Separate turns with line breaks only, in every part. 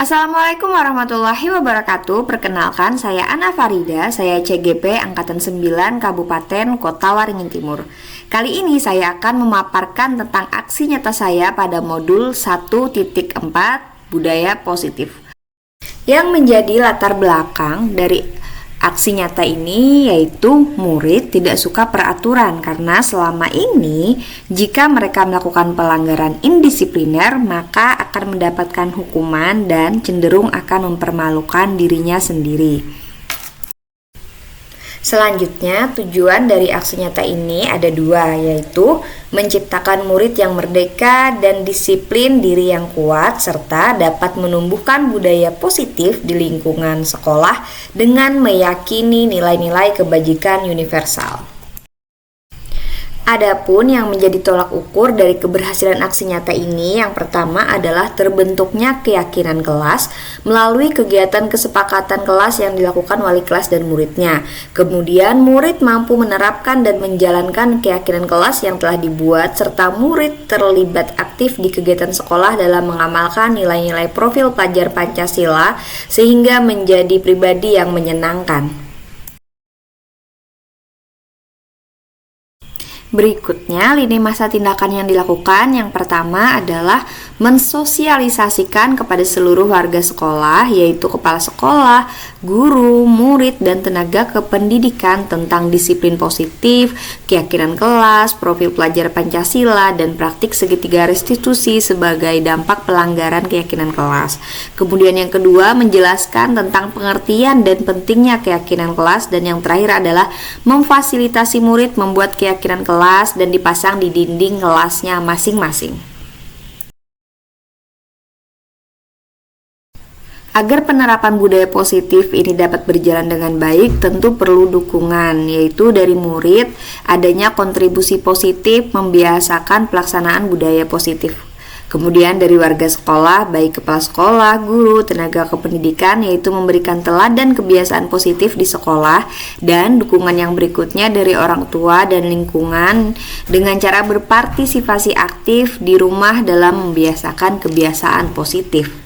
Assalamualaikum warahmatullahi wabarakatuh. Perkenalkan, saya Ana Farida, saya CGP Angkatan 9 Kabupaten Kota Waringin Timur. Kali ini saya akan memaparkan tentang aksi nyata saya pada modul 1.4 Budaya Positif. Yang menjadi latar belakang dari aksi nyata ini yaitu murid tidak suka peraturan karena selama ini jika mereka melakukan pelanggaran indisipliner maka akan mendapatkan hukuman dan cenderung akan mempermalukan dirinya sendiri. Selanjutnya, tujuan dari aksi nyata ini ada dua, yaitu menciptakan murid yang merdeka dan disiplin diri yang kuat, serta dapat menumbuhkan budaya positif di lingkungan sekolah dengan meyakini nilai-nilai kebajikan universal. Adapun yang menjadi tolak ukur dari keberhasilan aksi nyata ini, yang pertama adalah terbentuknya keyakinan kelas melalui kegiatan kesepakatan kelas yang dilakukan wali kelas dan muridnya. Kemudian murid mampu menerapkan dan menjalankan keyakinan kelas yang telah dibuat, serta murid terlibat aktif di kegiatan sekolah dalam mengamalkan nilai-nilai profil pelajar Pancasila sehingga menjadi pribadi yang menyenangkan. Berikutnya, lini masa tindakan yang dilakukan yang pertama adalah mensosialisasikan kepada seluruh warga sekolah, yaitu kepala sekolah, guru, murid, dan tenaga kependidikan tentang disiplin positif, keyakinan kelas, profil pelajar Pancasila, dan praktik segitiga restitusi sebagai dampak pelanggaran keyakinan kelas. Kemudian yang kedua, menjelaskan tentang pengertian dan pentingnya keyakinan kelas, dan yang terakhir adalah memfasilitasi murid membuat keyakinan kelas dan dipasang di dinding kelasnya masing-masing. Agar penerapan budaya positif ini dapat berjalan dengan baik, tentu perlu dukungan, yaitu dari murid, adanya kontribusi positif membiasakan pelaksanaan budaya positif. Kemudian dari warga sekolah, baik kepala sekolah, guru, tenaga kependidikan, yaitu memberikan teladan kebiasaan positif di sekolah, dan dukungan yang berikutnya dari orang tua dan lingkungan dengan cara berpartisipasi aktif di rumah dalam membiasakan kebiasaan positif.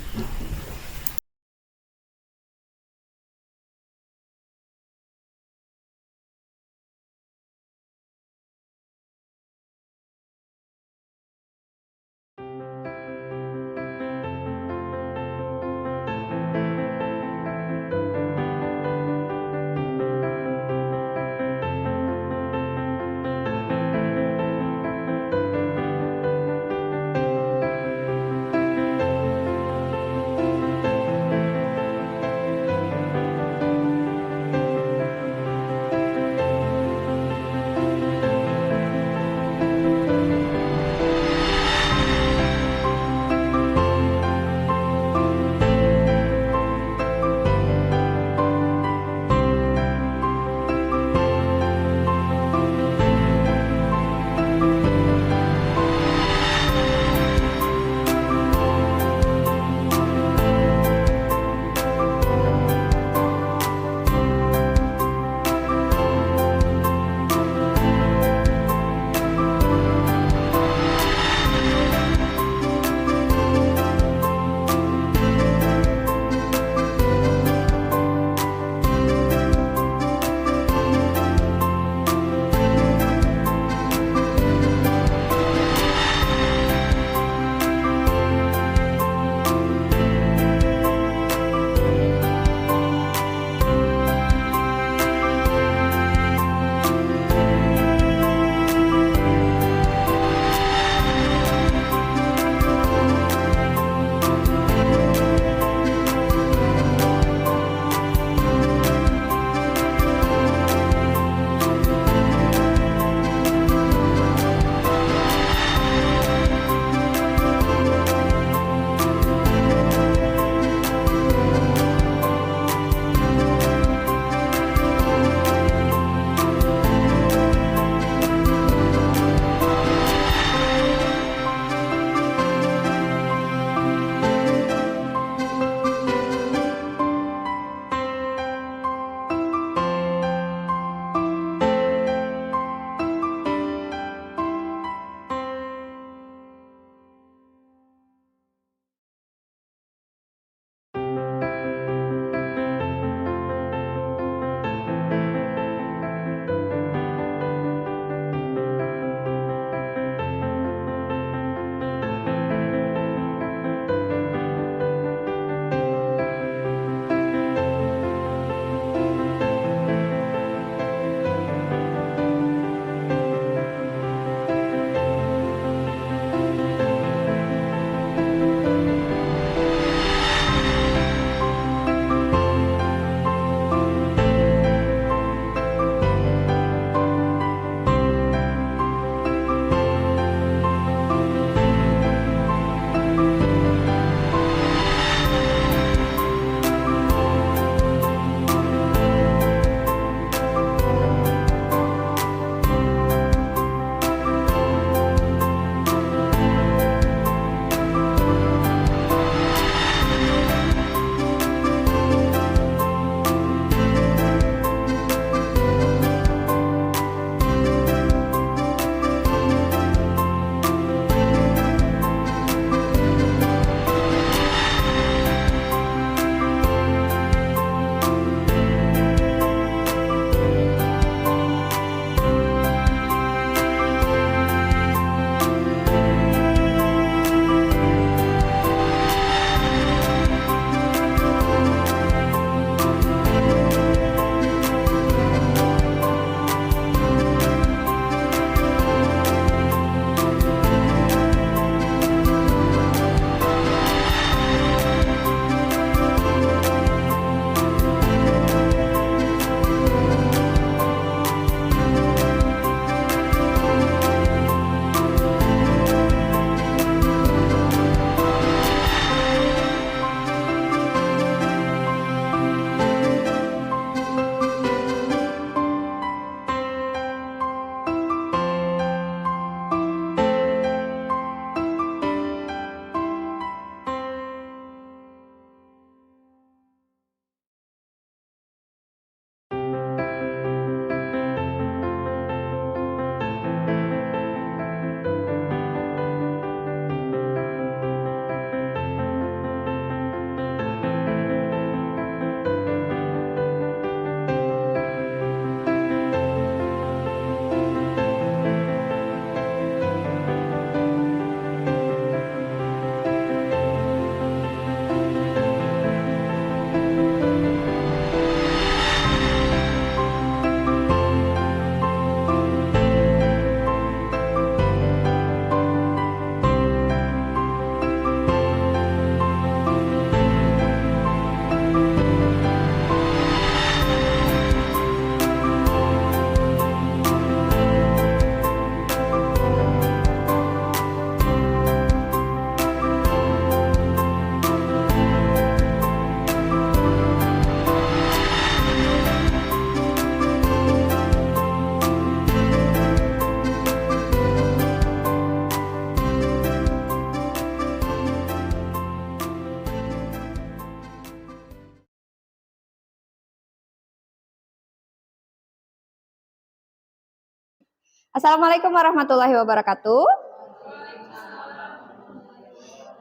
Assalamualaikum warahmatullahi wabarakatuh.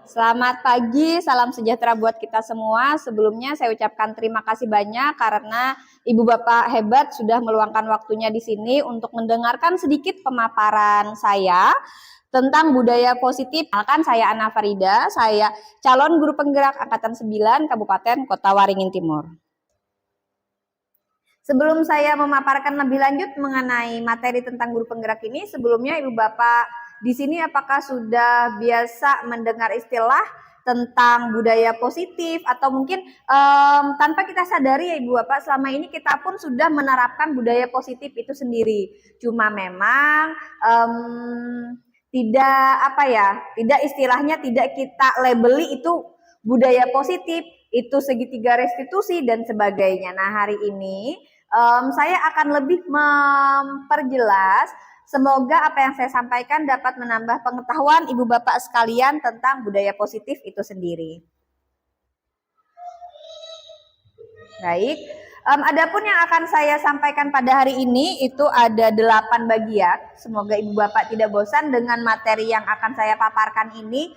Selamat pagi, salam sejahtera buat kita semua. Sebelumnya saya ucapkan terima kasih banyak karena Ibu Bapak hebat sudah meluangkan waktunya di sini untuk mendengarkan sedikit pemaparan saya tentang budaya positif. Kan saya Ana Farida, saya calon guru penggerak angkatan 9 Kabupaten Kota Waringin Timur. Sebelum saya memaparkan lebih lanjut mengenai materi tentang guru penggerak ini, sebelumnya Ibu Bapak di sini apakah sudah biasa mendengar istilah tentang budaya positif atau mungkin tanpa kita sadari ya Ibu Bapak, selama ini kita pun sudah menerapkan budaya positif itu sendiri. Cuma memang tidak istilahnya tidak kita labeli itu budaya positif, itu segitiga restitusi dan sebagainya. Nah, hari ini saya akan lebih memperjelas. Semoga apa yang saya sampaikan dapat menambah pengetahuan Ibu Bapak sekalian tentang budaya positif itu sendiri. Baik, adapun yang akan saya sampaikan pada hari ini itu ada 8 bagian. Semoga Ibu Bapak tidak bosan dengan materi yang akan saya paparkan ini.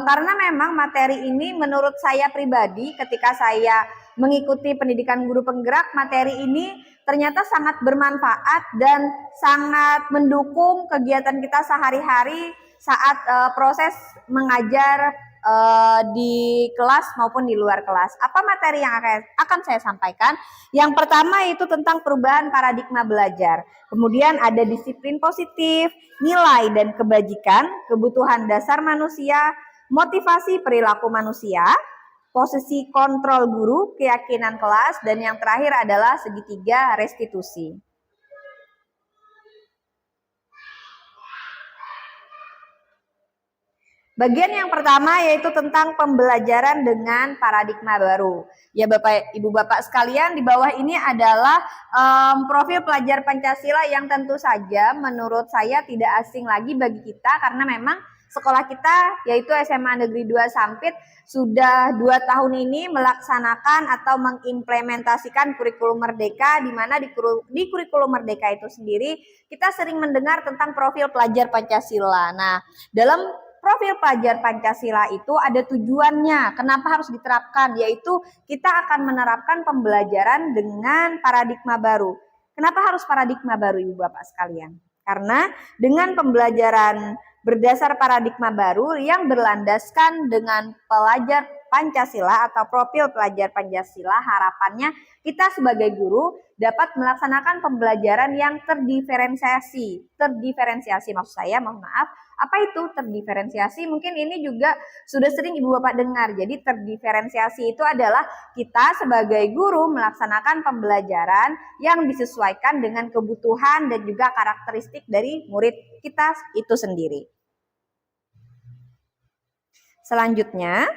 Karena memang materi ini menurut saya pribadi ketika saya mengikuti pendidikan guru penggerak, materi ini ternyata sangat bermanfaat dan sangat mendukung kegiatan kita sehari-hari saat proses mengajar di kelas maupun di luar kelas. Apa materi yang akan saya sampaikan? Yang pertama itu tentang perubahan paradigma belajar. Kemudian ada disiplin positif, nilai dan kebajikan, kebutuhan dasar manusia, motivasi perilaku manusia, posisi kontrol guru, keyakinan kelas, dan yang terakhir adalah segitiga restitusi. Bagian yang pertama yaitu tentang pembelajaran dengan paradigma baru. Ya Bapak Ibu Bapak sekalian, di bawah ini adalah profil pelajar Pancasila yang tentu saja menurut saya tidak asing lagi bagi kita karena memang sekolah kita yaitu SMA Negeri 2 Sampit sudah 2 tahun ini melaksanakan atau mengimplementasikan kurikulum merdeka, di mana di kurikulum merdeka itu sendiri kita sering mendengar tentang profil pelajar Pancasila. Nah, dalam profil pelajar Pancasila itu ada tujuannya, kenapa harus diterapkan, yaitu kita akan menerapkan pembelajaran dengan paradigma baru. Kenapa harus paradigma baru Ibu Bapak sekalian? Karena dengan pembelajaran berdasar paradigma baru yang berlandaskan dengan pelajar Pancasila atau profil pelajar Pancasila, harapannya kita sebagai guru dapat melaksanakan pembelajaran yang terdiferensiasi. Terdiferensiasi maksud saya, mohon maaf, apa itu terdiferensiasi? Mungkin ini juga sudah sering Ibu Bapak dengar. Jadi terdiferensiasi itu adalah kita sebagai guru melaksanakan pembelajaran yang disesuaikan dengan kebutuhan dan juga karakteristik dari murid kita itu sendiri. Selanjutnya,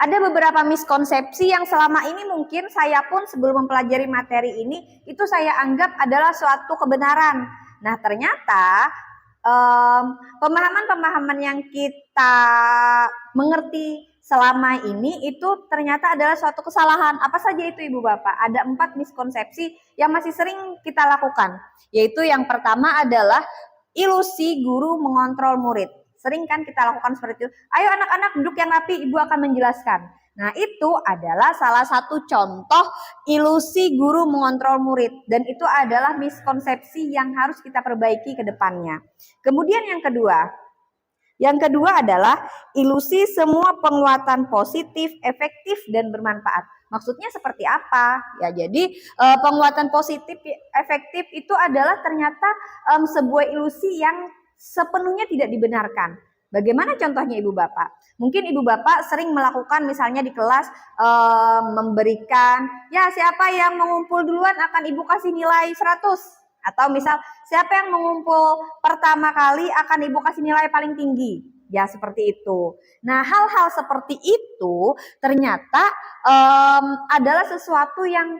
ada beberapa miskonsepsi yang selama ini mungkin saya pun sebelum mempelajari materi ini itu saya anggap adalah suatu kebenaran. Nah, ternyata pemahaman-pemahaman yang kita mengerti selama ini itu ternyata adalah suatu kesalahan. Apa saja itu Ibu Bapak? Ada 4 miskonsepsi yang masih sering kita lakukan. Yaitu yang pertama adalah ilusi guru mengontrol murid. Sering kan kita lakukan seperti itu. Ayo anak-anak duduk yang rapi, ibu akan menjelaskan. Nah, itu adalah salah satu contoh ilusi guru mengontrol murid. Dan itu adalah miskonsepsi yang harus kita perbaiki ke depannya. Kemudian yang kedua adalah ilusi semua penguatan positif, efektif, dan bermanfaat. Maksudnya seperti apa? Ya, jadi penguatan positif, efektif itu adalah ternyata sebuah ilusi yang sepenuhnya tidak dibenarkan. Bagaimana contohnya Ibu Bapak? Mungkin Ibu Bapak sering melakukan misalnya di kelas memberikan, ya siapa yang mengumpul duluan akan Ibu kasih nilai 100. Atau misal siapa yang mengumpul pertama kali akan Ibu kasih nilai paling tinggi. Ya seperti itu. Nah, hal-hal seperti itu ternyata adalah sesuatu yang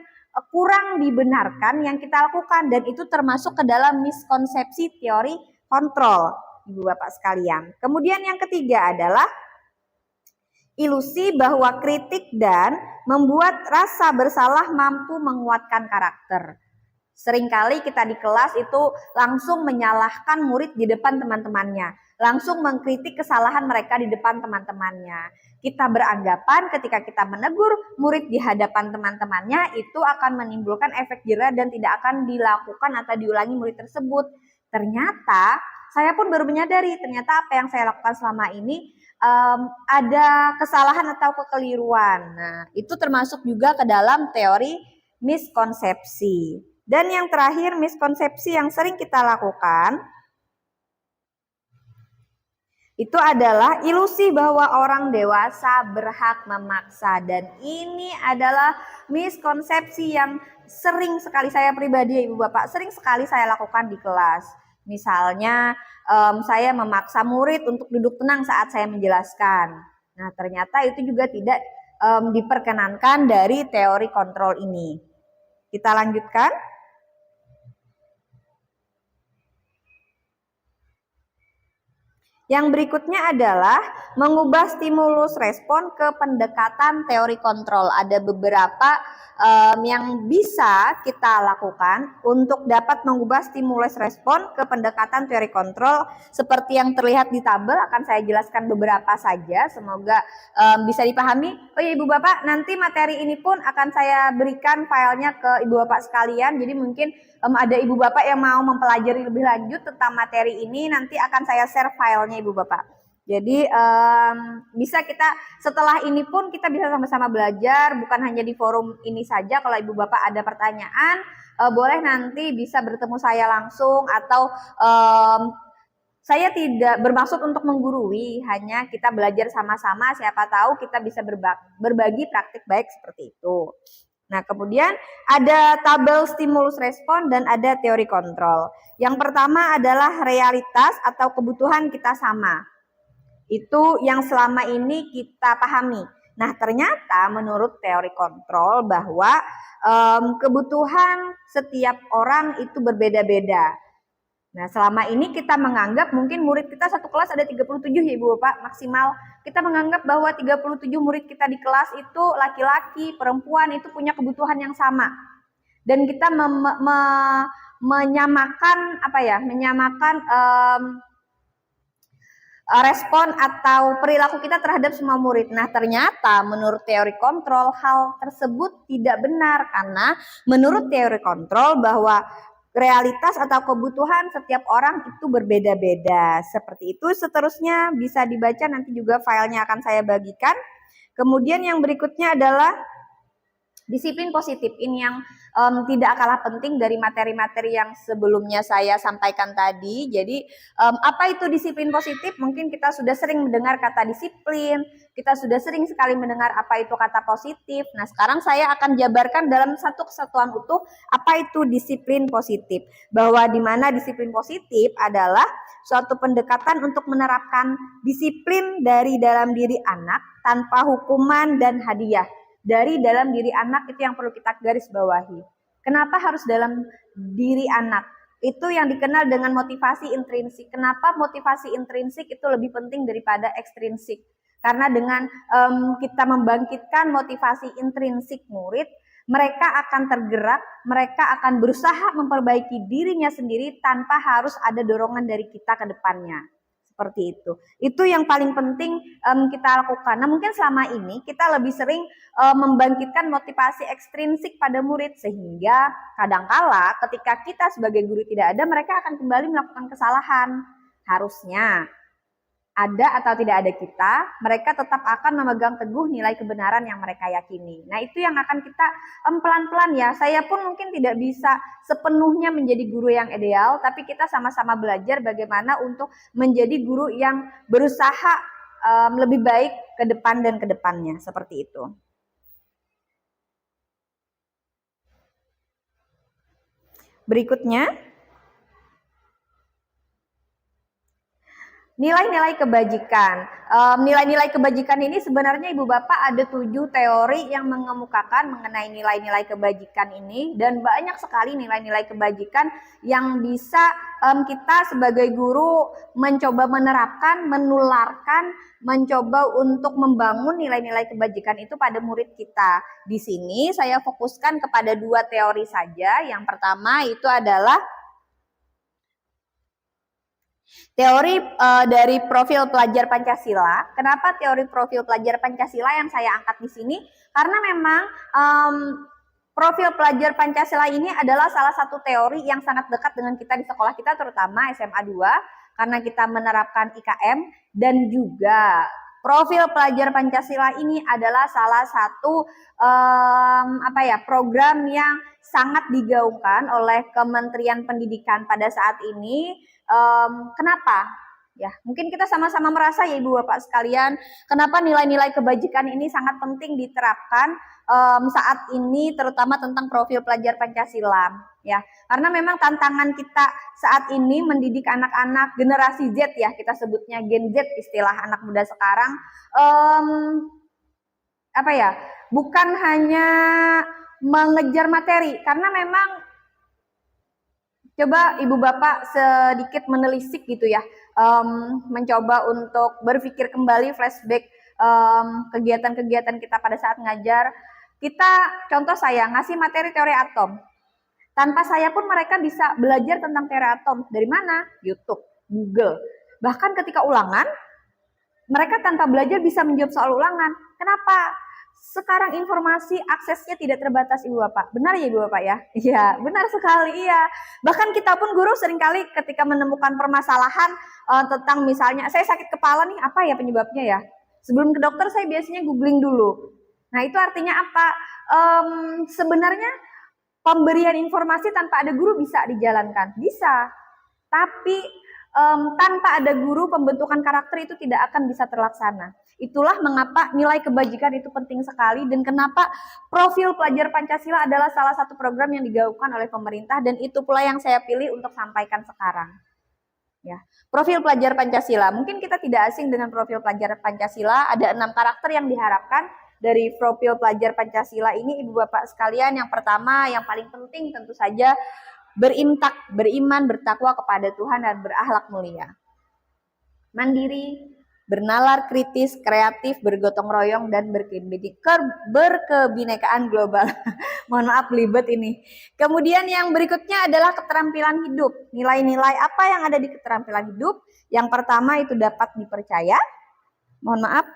kurang dibenarkan yang kita lakukan. Dan itu termasuk ke dalam miskonsepsi teori kontrol, Ibu Bapak sekalian. Kemudian yang ketiga adalah Ilusi bahwa kritik dan membuat rasa bersalah mampu menguatkan karakter. Seringkali kita di kelas itu langsung menyalahkan murid di depan teman-temannya, langsung mengkritik kesalahan mereka di depan teman-temannya. Kita beranggapan ketika kita menegur murid di hadapan teman-temannya itu akan menimbulkan efek jera dan tidak akan dilakukan atau diulangi murid tersebut. Ternyata saya pun baru menyadari ternyata apa yang saya lakukan selama ini ada kesalahan atau kekeliruan. Nah, itu termasuk juga ke dalam teori miskonsepsi. Dan yang terakhir, miskonsepsi yang sering kita lakukan itu adalah ilusi bahwa orang dewasa berhak memaksa, dan ini adalah miskonsepsi yang sering sekali saya pribadi, Ibu Bapak, sering sekali saya lakukan di kelas. Misalnya saya memaksa murid untuk duduk tenang saat saya menjelaskan. Nah, ternyata itu juga tidak diperkenankan dari teori kontrol ini. Kita lanjutkan. Yang berikutnya adalah mengubah stimulus respon ke pendekatan teori kontrol. Ada beberapa yang bisa kita lakukan untuk dapat mengubah stimulus respon ke pendekatan teori kontrol. Seperti yang terlihat di tabel, akan saya jelaskan beberapa saja. Semoga bisa dipahami. Oh ya Ibu Bapak, nanti materi ini pun akan saya berikan filenya ke Ibu Bapak sekalian. Jadi mungkin ada Ibu Bapak yang mau mempelajari lebih lanjut tentang materi ini, nanti akan saya share filenya Ibu Bapak. Jadi bisa kita setelah ini pun kita bisa sama-sama belajar, bukan hanya di forum ini saja. Kalau Ibu Bapak ada pertanyaan, boleh nanti bisa bertemu saya langsung, atau saya tidak bermaksud untuk menggurui, hanya kita belajar sama-sama, siapa tahu kita bisa berbagi praktik baik seperti itu. Nah, kemudian ada tabel stimulus respon dan ada teori kontrol. Yang pertama adalah realitas atau kebutuhan kita sama. Itu yang selama ini kita pahami. Nah, ternyata menurut teori kontrol bahwa kebutuhan setiap orang itu berbeda-beda. Nah, selama ini kita menganggap mungkin murid kita satu kelas ada 37 ya Ibu Bapak maksimal. Kita menganggap bahwa 37 murid kita di kelas itu laki-laki, perempuan itu punya kebutuhan yang sama. Dan kita menyamakan respon atau perilaku kita terhadap semua murid. Nah, ternyata menurut teori kontrol hal tersebut tidak benar, karena menurut teori kontrol bahwa realitas atau kebutuhan setiap orang itu berbeda-beda. Seperti itu, seterusnya bisa dibaca, nanti juga filenya akan saya bagikan. Kemudian yang berikutnya adalah disiplin positif. Ini yang tidak kalah penting dari materi-materi yang sebelumnya saya sampaikan tadi. Jadi apa itu disiplin positif? Mungkin kita sudah sering mendengar kata disiplin, kita sudah sering sekali mendengar apa itu kata positif. Nah, sekarang saya akan jabarkan dalam satu kesatuan utuh apa itu disiplin positif. Bahwa di mana disiplin positif adalah suatu pendekatan untuk menerapkan disiplin dari dalam diri anak tanpa hukuman dan hadiah. Dari dalam diri anak itu yang perlu kita garis bawahi. Kenapa harus dalam diri anak? Itu yang dikenal dengan motivasi intrinsik. Kenapa motivasi intrinsik itu lebih penting daripada ekstrinsik? Karena dengan kita membangkitkan motivasi intrinsik murid, mereka akan tergerak, mereka akan berusaha memperbaiki dirinya sendiri tanpa harus ada dorongan dari kita ke depannya. Seperti itu. Itu yang paling penting kita lakukan. Nah, mungkin selama ini kita lebih sering membangkitkan motivasi ekstrinsik pada murid, sehingga kadangkala ketika kita sebagai guru tidak ada, mereka akan kembali melakukan kesalahan. Harusnya ada atau tidak ada kita, mereka tetap akan memegang teguh nilai kebenaran yang mereka yakini. Nah, itu yang akan kita pelan-pelan ya. Saya pun mungkin tidak bisa sepenuhnya menjadi guru yang ideal, tapi kita sama-sama belajar bagaimana untuk menjadi guru yang berusaha lebih baik ke depan dan ke depannya. Seperti itu. Berikutnya, Nilai-nilai kebajikan. Nilai-nilai kebajikan ini sebenarnya Ibu Bapak ada 7 teori yang mengemukakan mengenai nilai-nilai kebajikan ini, dan banyak sekali nilai-nilai kebajikan yang bisa kita sebagai guru mencoba menerapkan, menularkan, mencoba untuk membangun nilai-nilai kebajikan itu pada murid kita. Di sini saya fokuskan kepada 2 teori saja. Yang pertama itu adalah teori dari profil pelajar Pancasila. Kenapa teori profil pelajar Pancasila yang saya angkat di sini? Karena memang profil pelajar Pancasila ini adalah salah satu teori yang sangat dekat dengan kita di sekolah kita, terutama SMA 2, karena kita menerapkan IKM, dan juga profil pelajar Pancasila ini adalah salah satu program yang sangat digaungkan oleh Kementerian Pendidikan pada saat ini. Kenapa? Ya, mungkin kita sama-sama merasa ya Ibu Bapak sekalian, kenapa nilai-nilai kebajikan ini sangat penting diterapkan saat ini, terutama tentang profil pelajar Pancasila. Ya, karena memang tantangan kita saat ini mendidik anak-anak generasi Z, ya kita sebutnya Gen Z istilah anak muda sekarang, bukan hanya mengejar materi, karena memang coba Ibu Bapak sedikit menelisik gitu ya, mencoba untuk berpikir kembali, flashback kegiatan-kegiatan kita pada saat ngajar. Kita, contoh saya ngasih materi teori atom, tanpa saya pun mereka bisa belajar tentang teori atom. Dari mana? YouTube, Google. Bahkan ketika ulangan, mereka tanpa belajar bisa menjawab soal ulangan. Kenapa? Sekarang informasi aksesnya tidak terbatas Ibu Bapak. Benar ya Ibu Bapak ya? Iya, benar sekali, iya. Bahkan kita pun guru seringkali ketika menemukan permasalahan tentang misalnya saya sakit kepala nih, apa ya penyebabnya ya? Sebelum ke dokter saya biasanya googling dulu. Nah itu artinya apa? Sebenarnya pemberian informasi tanpa ada guru bisa dijalankan, bisa. Tapi tanpa ada guru, pembentukan karakter itu tidak akan bisa terlaksana. Itulah mengapa nilai kebajikan itu penting sekali, dan kenapa profil pelajar Pancasila adalah salah satu program yang digaungkan oleh pemerintah, dan itu pula yang saya pilih untuk sampaikan sekarang. Ya, profil pelajar Pancasila. Mungkin kita tidak asing dengan profil pelajar Pancasila. Ada 6 karakter yang diharapkan dari profil pelajar Pancasila ini, Ibu Bapak sekalian. Yang pertama, yang paling penting tentu saja berintak, beriman, bertakwa kepada Tuhan, dan berakhlak mulia. Mandiri, bernalar kritis, kreatif, bergotong royong, dan berkebinekaan global. Mohon maaf libet ini. Kemudian yang berikutnya adalah keterampilan hidup. Nilai-nilai apa yang ada di keterampilan hidup? Yang pertama itu dapat dipercaya. Mohon maaf.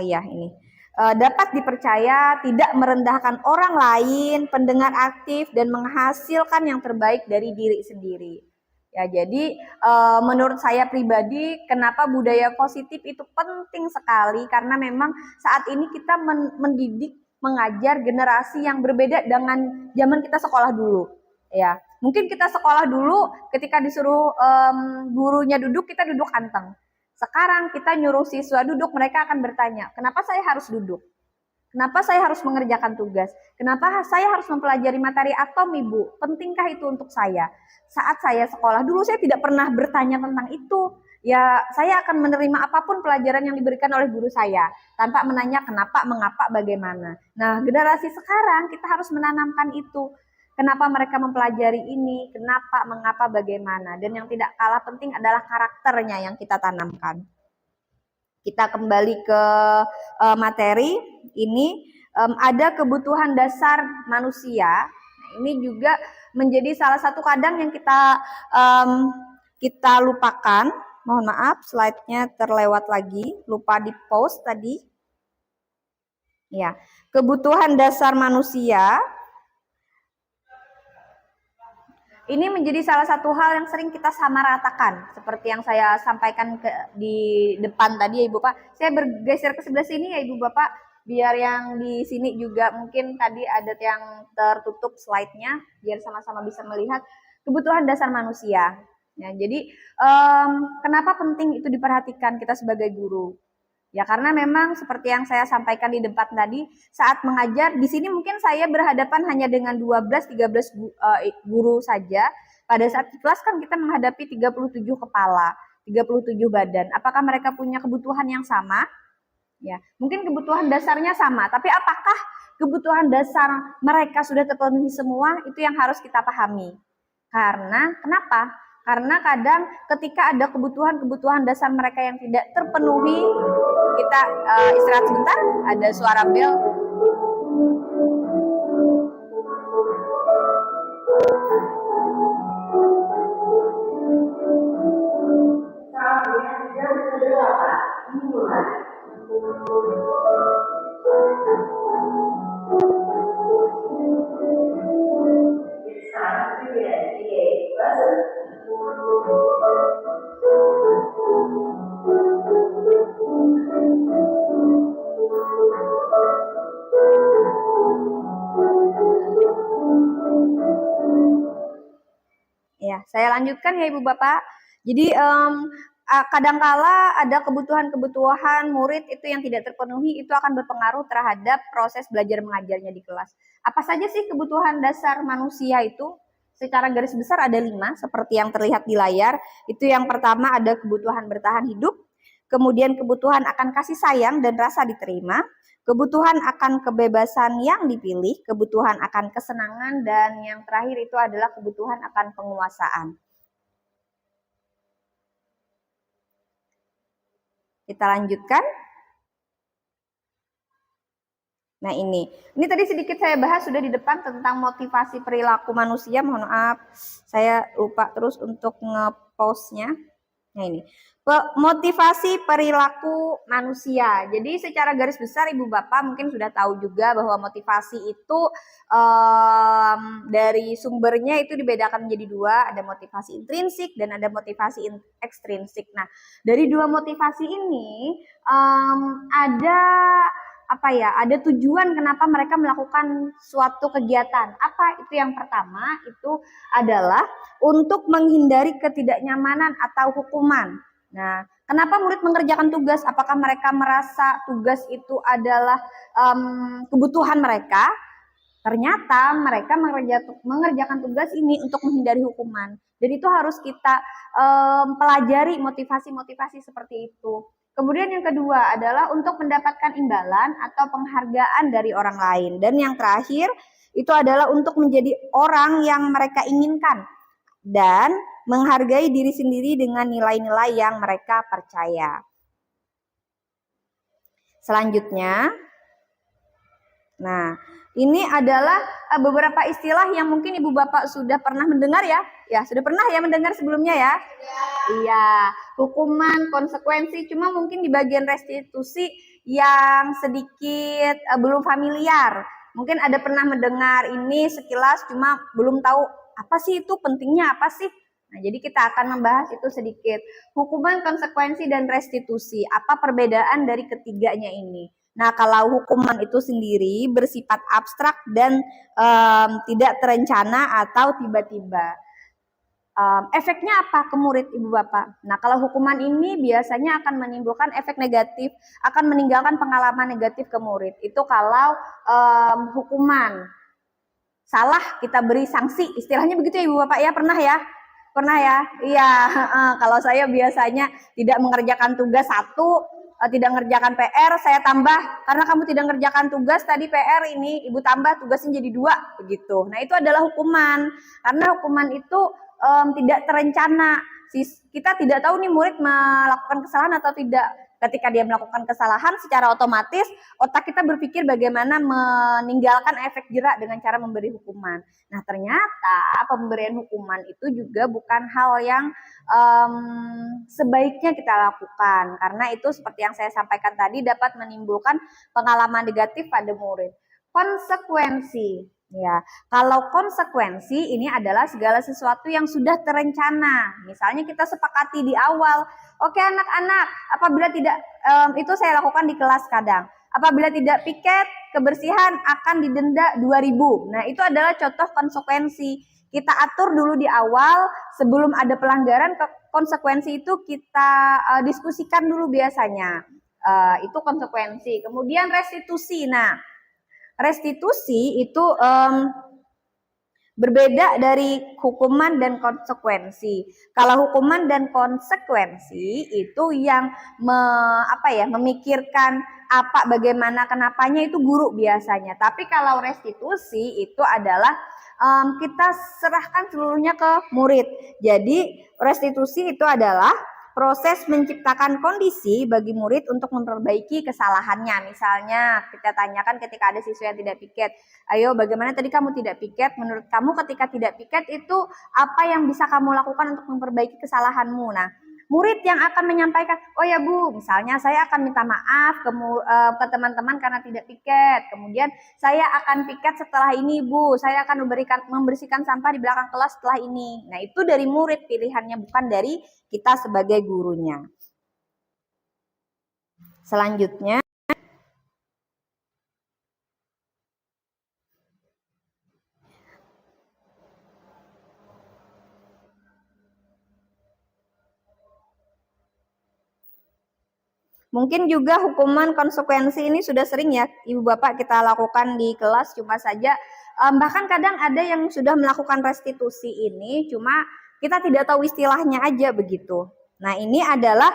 Ini. Dapat dipercaya, tidak merendahkan orang lain, pendengar aktif, dan menghasilkan yang terbaik dari diri sendiri. Ya, jadi menurut saya pribadi, kenapa budaya positif itu penting sekali, karena memang saat ini kita mendidik, mengajar generasi yang berbeda dengan zaman kita sekolah dulu. Ya, mungkin kita sekolah dulu ketika disuruh gurunya duduk, kita duduk anteng. Sekarang kita nyuruh siswa duduk, mereka akan bertanya, kenapa saya harus duduk? Kenapa saya harus mengerjakan tugas? Kenapa saya harus mempelajari materi atom, Ibu? Pentingkah itu untuk saya? Saat saya sekolah dulu, saya tidak pernah bertanya tentang itu. Ya, saya akan menerima apapun pelajaran yang diberikan oleh guru saya, tanpa menanya kenapa, mengapa, bagaimana. Nah, generasi sekarang kita harus menanamkan itu. Kenapa mereka mempelajari ini, kenapa, mengapa, bagaimana. Dan yang tidak kalah penting adalah karakternya yang kita tanamkan. Kita kembali ke materi ini. Ada kebutuhan dasar manusia. Nah, ini juga menjadi salah satu kadang yang kita lupakan. Mohon maaf, slide-nya terlewat lagi, lupa di post tadi. Ya, kebutuhan dasar manusia ini menjadi salah satu hal yang sering kita samaratakan, seperti yang saya sampaikan di depan tadi ya Ibu Bapak. Saya bergeser ke sebelah sini ya Ibu Bapak, biar yang di sini juga mungkin tadi ada yang tertutup slide-nya, biar sama-sama bisa melihat kebutuhan dasar manusia. Ya, jadi kenapa penting itu diperhatikan kita sebagai guru? Ya karena memang seperti yang saya sampaikan di depan tadi, saat mengajar di sini mungkin saya berhadapan hanya dengan 12-13 guru saja, pada saat di kelas kan kita menghadapi 37 kepala, 37 badan. Apakah mereka punya kebutuhan yang sama? Ya, mungkin kebutuhan dasarnya sama, tapi apakah kebutuhan dasar mereka sudah terpenuhi semua? Itu yang harus kita pahami. Karena kenapa? Karena kadang ketika ada kebutuhan-kebutuhan dasar mereka yang tidak terpenuhi, kita istirahat sebentar, ada suara bel. Ya, saya lanjutkan ya Ibu Bapak. Jadi kadangkala ada kebutuhan-kebutuhan murid itu yang tidak terpenuhi, itu akan berpengaruh terhadap proses belajar mengajarnya di kelas. Apa saja sih kebutuhan dasar manusia itu? Secara garis besar ada 5, seperti yang terlihat di layar. Itu yang pertama ada kebutuhan bertahan hidup, kemudian kebutuhan akan kasih sayang dan rasa diterima, kebutuhan akan kebebasan yang dipilih, kebutuhan akan kesenangan, dan yang terakhir itu adalah kebutuhan akan penguasaan. Kita lanjutkan. Nah ini tadi sedikit saya bahas sudah di depan tentang motivasi perilaku manusia. Mohon maaf, saya lupa terus untuk nge-pause-nya. Nah ini, motivasi perilaku manusia. Jadi secara garis besar Ibu Bapak mungkin sudah tahu juga bahwa motivasi itu dari sumbernya itu dibedakan menjadi 2, ada motivasi intrinsik dan ada motivasi ekstrinsik. Nah dari 2 motivasi ini ada tujuan kenapa mereka melakukan suatu kegiatan. Apa itu? Yang pertama itu adalah untuk menghindari ketidaknyamanan atau hukuman. Nah, kenapa murid mengerjakan tugas? Apakah mereka merasa tugas itu adalah kebutuhan mereka? Ternyata mereka mengerjakan tugas ini untuk menghindari hukuman. Jadi itu harus kita pelajari motivasi-motivasi seperti itu. Kemudian yang kedua adalah untuk mendapatkan imbalan atau penghargaan dari orang lain. Dan yang terakhir itu adalah untuk menjadi orang yang mereka inginkan dan menghargai diri sendiri dengan nilai-nilai yang mereka percaya. Selanjutnya, nah ini adalah beberapa istilah yang mungkin Ibu Bapak sudah pernah mendengar ya. Ya, sudah pernah ya mendengar sebelumnya ya? Iya, hukuman, konsekuensi, cuma mungkin di bagian restitusi yang sedikit belum familiar. Mungkin ada pernah mendengar ini sekilas, cuma belum tahu apa sih itu, pentingnya apa sih? Nah, jadi kita akan membahas itu sedikit. Hukuman, konsekuensi, dan restitusi. Apa perbedaan dari ketiganya ini? Nah, kalau hukuman itu sendiri bersifat abstrak dan tidak terencana atau tiba-tiba. Efeknya apa ke murid Ibu Bapak? Nah, kalau hukuman ini biasanya akan menimbulkan efek negatif, akan meninggalkan pengalaman negatif ke murid. Itu kalau hukuman salah kita beri sanksi, istilahnya begitu ya Ibu Bapak ya, pernah ya? Pernah ya? Iya, kalau saya biasanya tidak mengerjakan tugas satu, tidak mengerjakan PR, saya tambah, karena kamu tidak mengerjakan tugas tadi PR ini, Ibu tambah tugasnya jadi 2, begitu. Nah itu adalah hukuman, karena hukuman itu tidak terencana. Kita tidak tahu nih murid melakukan kesalahan atau tidak. Ketika dia melakukan kesalahan, secara otomatis otak kita berpikir bagaimana meninggalkan efek jerak dengan cara memberi hukuman. Nah ternyata pemberian hukuman itu juga bukan hal yang sebaiknya kita lakukan, karena itu seperti yang saya sampaikan tadi dapat menimbulkan pengalaman negatif pada murid. Konsekuensi, ya, kalau konsekuensi ini adalah segala sesuatu yang sudah terencana. Misalnya kita sepakati di awal, oke anak-anak, apabila tidak, itu saya lakukan di kelas kadang. Apabila tidak piket kebersihan akan didenda 2.000. Nah itu adalah contoh konsekuensi. Kita atur dulu di awal sebelum ada pelanggaran, konsekuensi itu kita diskusikan dulu biasanya. Itu konsekuensi. Kemudian restitusi. Nah restitusi itu
Berbeda dari hukuman dan konsekuensi. Kalau hukuman dan konsekuensi itu yang memikirkan apa, bagaimana, kenapanya itu guru biasanya. Tapi kalau restitusi itu adalah kita serahkan seluruhnya ke murid. Jadi restitusi itu adalah proses menciptakan kondisi bagi murid untuk memperbaiki kesalahannya. Misalnya kita tanyakan ketika ada siswa yang tidak piket, ayo bagaimana tadi kamu tidak piket, menurut kamu ketika tidak piket itu apa yang bisa kamu lakukan untuk memperbaiki kesalahanmu. Nah, murid yang akan menyampaikan, oh ya Bu, misalnya saya akan minta maaf ke teman-teman karena tidak piket, kemudian saya akan piket setelah ini Bu, saya akan membersihkan sampah di belakang kelas setelah ini. Nah, itu dari murid pilihannya, bukan dari kita sebagai gurunya. Selanjutnya, mungkin juga hukuman konsekuensi ini sudah sering ya Ibu Bapak kita lakukan di kelas, cuma saja bahkan kadang ada yang sudah melakukan restitusi ini, cuma kita tidak tahu istilahnya aja begitu. Nah, ini adalah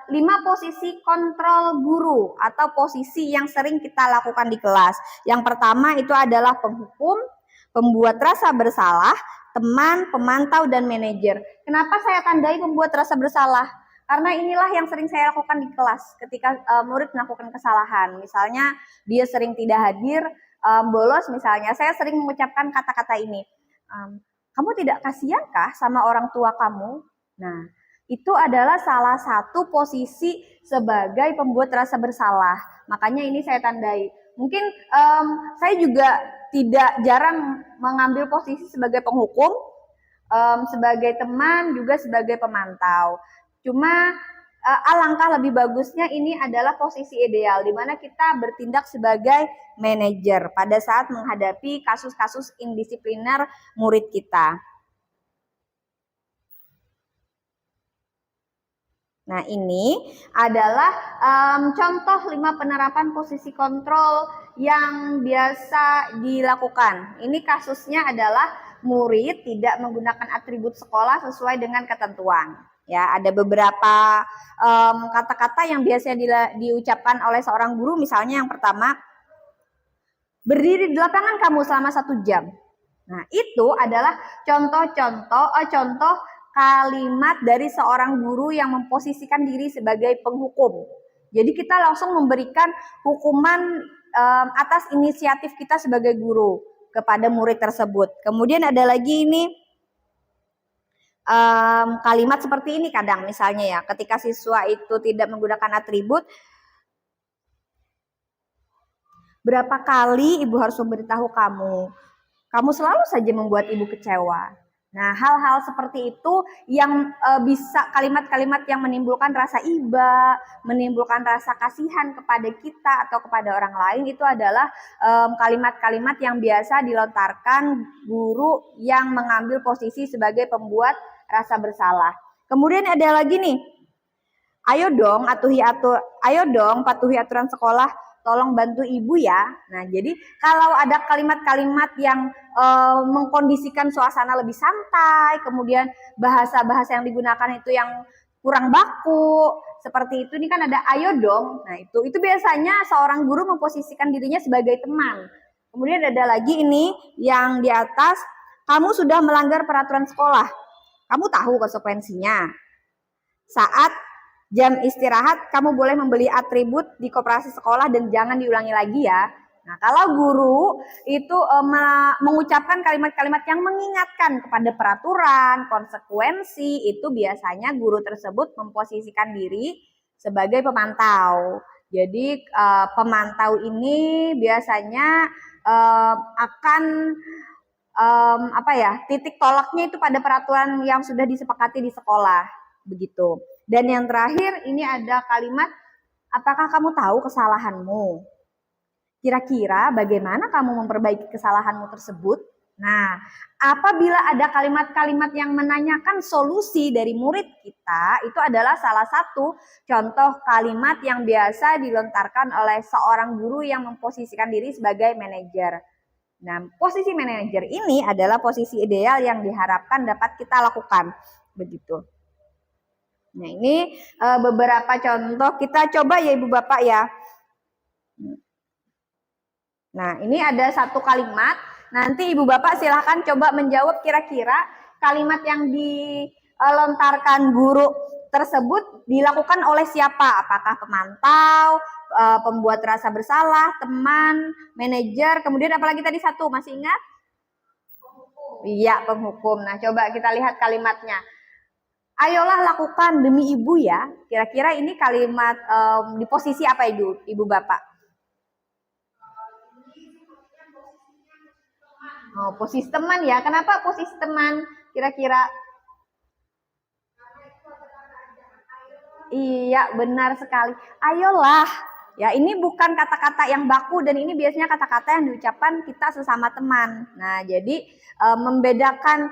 5 posisi kontrol guru atau posisi yang sering kita lakukan di kelas. Yang pertama itu adalah penghukum, pembuat rasa bersalah, teman, pemantau, dan manajer. Kenapa saya tandai pembuat rasa bersalah? Karena inilah yang sering saya lakukan di kelas ketika murid melakukan kesalahan. Misalnya dia sering tidak hadir, bolos misalnya, saya sering mengucapkan kata-kata ini, kamu tidak kasihankah sama orang tua kamu? Nah, itu adalah salah satu posisi sebagai pembuat rasa bersalah. Makanya ini saya tandai. Mungkin saya juga tidak jarang mengambil posisi sebagai penghukum, sebagai teman, juga sebagai pemantau. Cuma alangkah lebih bagusnya ini adalah posisi ideal di mana kita bertindak sebagai manajer pada saat menghadapi kasus-kasus indisipliner murid kita. Nah, ini adalah contoh 5 penerapan posisi kontrol yang biasa dilakukan. Ini kasusnya adalah murid tidak menggunakan atribut sekolah sesuai dengan ketentuan. Ya, ada beberapa kata-kata yang biasanya diucapkan oleh seorang guru. Misalnya yang pertama, berdiri di lapangan kamu selama 1 jam. Nah, itu adalah contoh kalimat dari seorang guru yang memposisikan diri sebagai penghukum. Jadi kita langsung memberikan hukuman atas inisiatif kita sebagai guru kepada murid tersebut. Kemudian ada lagi ini kalimat seperti ini kadang, misalnya ya, ketika siswa itu tidak menggunakan atribut, berapa kali ibu harus memberitahu kamu? Kamu selalu saja membuat ibu kecewa. Nah, hal-hal seperti itu yang bisa kalimat-kalimat yang menimbulkan rasa iba, menimbulkan rasa kasihan kepada kita atau kepada orang lain, itu adalah kalimat-kalimat yang biasa dilontarkan guru yang mengambil posisi sebagai pembuat rasa bersalah. Kemudian ada lagi nih, ayo dong patuhi aturan sekolah, tolong bantu ibu ya. Nah, jadi kalau ada kalimat-kalimat yang mengkondisikan suasana lebih santai, kemudian bahasa-bahasa yang digunakan itu yang kurang baku, seperti itu, ini kan ada ayo dong. Nah, itu biasanya seorang guru memposisikan dirinya sebagai teman. Kemudian ada lagi ini yang di atas, kamu sudah melanggar peraturan sekolah. Kamu tahu konsekuensinya. Saat jam istirahat, kamu boleh membeli atribut di koperasi sekolah dan jangan diulangi lagi ya. Nah, kalau guru itu mengucapkan kalimat-kalimat yang mengingatkan kepada peraturan, konsekuensi, itu biasanya guru tersebut memposisikan diri sebagai pemantau. Jadi pemantau ini biasanya akan titik tolaknya itu pada peraturan yang sudah disepakati di sekolah, begitu. Dan yang terakhir ini ada kalimat, apakah kamu tahu kesalahanmu? Kira-kira bagaimana kamu memperbaiki kesalahanmu tersebut? Nah, apabila ada kalimat-kalimat yang menanyakan solusi dari murid kita, itu adalah salah satu contoh kalimat yang biasa dilontarkan oleh seorang guru yang memposisikan diri sebagai manajer. Nah, posisi manajer ini adalah posisi ideal yang diharapkan dapat kita lakukan, begitu. Nah, ini beberapa contoh kita coba ya Ibu Bapak ya. Nah, ini ada satu kalimat. Nanti Ibu Bapak silahkan coba menjawab kira-kira kalimat yang dilontarkan guru tersebut dilakukan oleh siapa? Apakah pemantau, pembuat rasa bersalah, teman, manajer, kemudian apalagi tadi satu, masih ingat? Iya, penghukum. Nah, coba kita lihat kalimatnya. Ayolah lakukan demi ibu ya. Kira-kira ini kalimat di posisi apa Ibu Bapak? Oh, posisi teman ya. Kenapa posisi teman? Kira-kira? Iya, benar sekali. Ayolah. Ya, ini bukan kata-kata yang baku dan ini biasanya kata-kata yang diucapkan kita sesama teman. Nah, jadi membedakan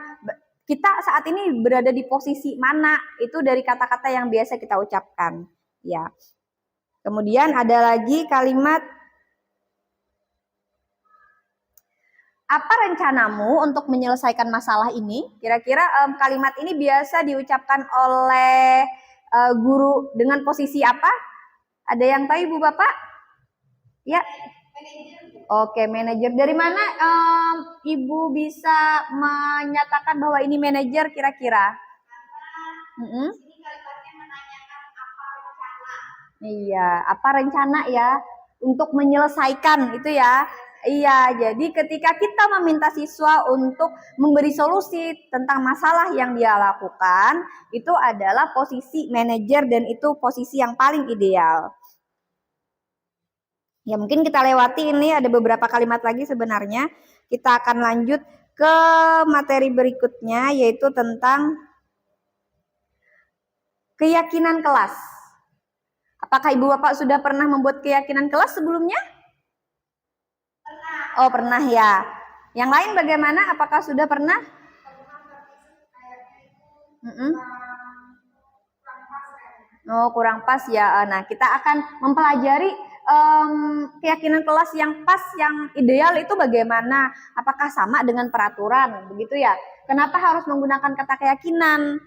kita saat ini berada di posisi mana itu dari kata-kata yang biasa kita ucapkan. Ya. Kemudian ada lagi kalimat, apa rencanamu untuk menyelesaikan masalah ini? Kira-kira kalimat ini biasa diucapkan oleh guru dengan posisi apa? Ada yang tahu Ibu Bapak? Ya. Oke, manajer. Dari mana Ibu bisa menyatakan bahwa ini manajer kira-kira? Iya, apa rencana ya untuk menyelesaikan itu ya? Iya, jadi ketika kita meminta siswa untuk memberi solusi tentang masalah yang dia lakukan, itu adalah posisi manajer dan itu posisi yang paling ideal. Ya, mungkin kita lewati ini, ada beberapa kalimat lagi sebenarnya. Kita akan lanjut ke materi berikutnya, yaitu tentang keyakinan kelas. Apakah Ibu Bapak sudah pernah membuat keyakinan kelas sebelumnya? Pernah. Oh, pernah ya. Yang lain bagaimana? Apakah sudah pernah? Oh, kurang pas ya. Nah, kita akan mempelajari keyakinan kelas yang pas, yang ideal itu bagaimana? Apakah sama dengan peraturan, begitu ya? Kenapa harus menggunakan kata keyakinan?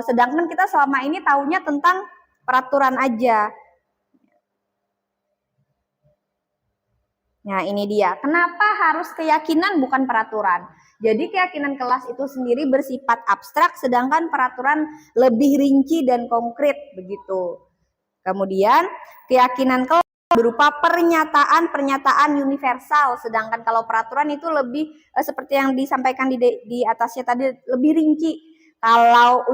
Sedangkan kita selama ini taunya tentang peraturan aja. Nah, ini dia. Kenapa harus keyakinan bukan peraturan? Jadi keyakinan kelas itu sendiri bersifat abstrak, sedangkan peraturan lebih rinci dan konkret, begitu. Kemudian keyakinan kelas berupa pernyataan-pernyataan universal, sedangkan kalau peraturan itu lebih seperti yang disampaikan di atasnya tadi, lebih rinci. Kalau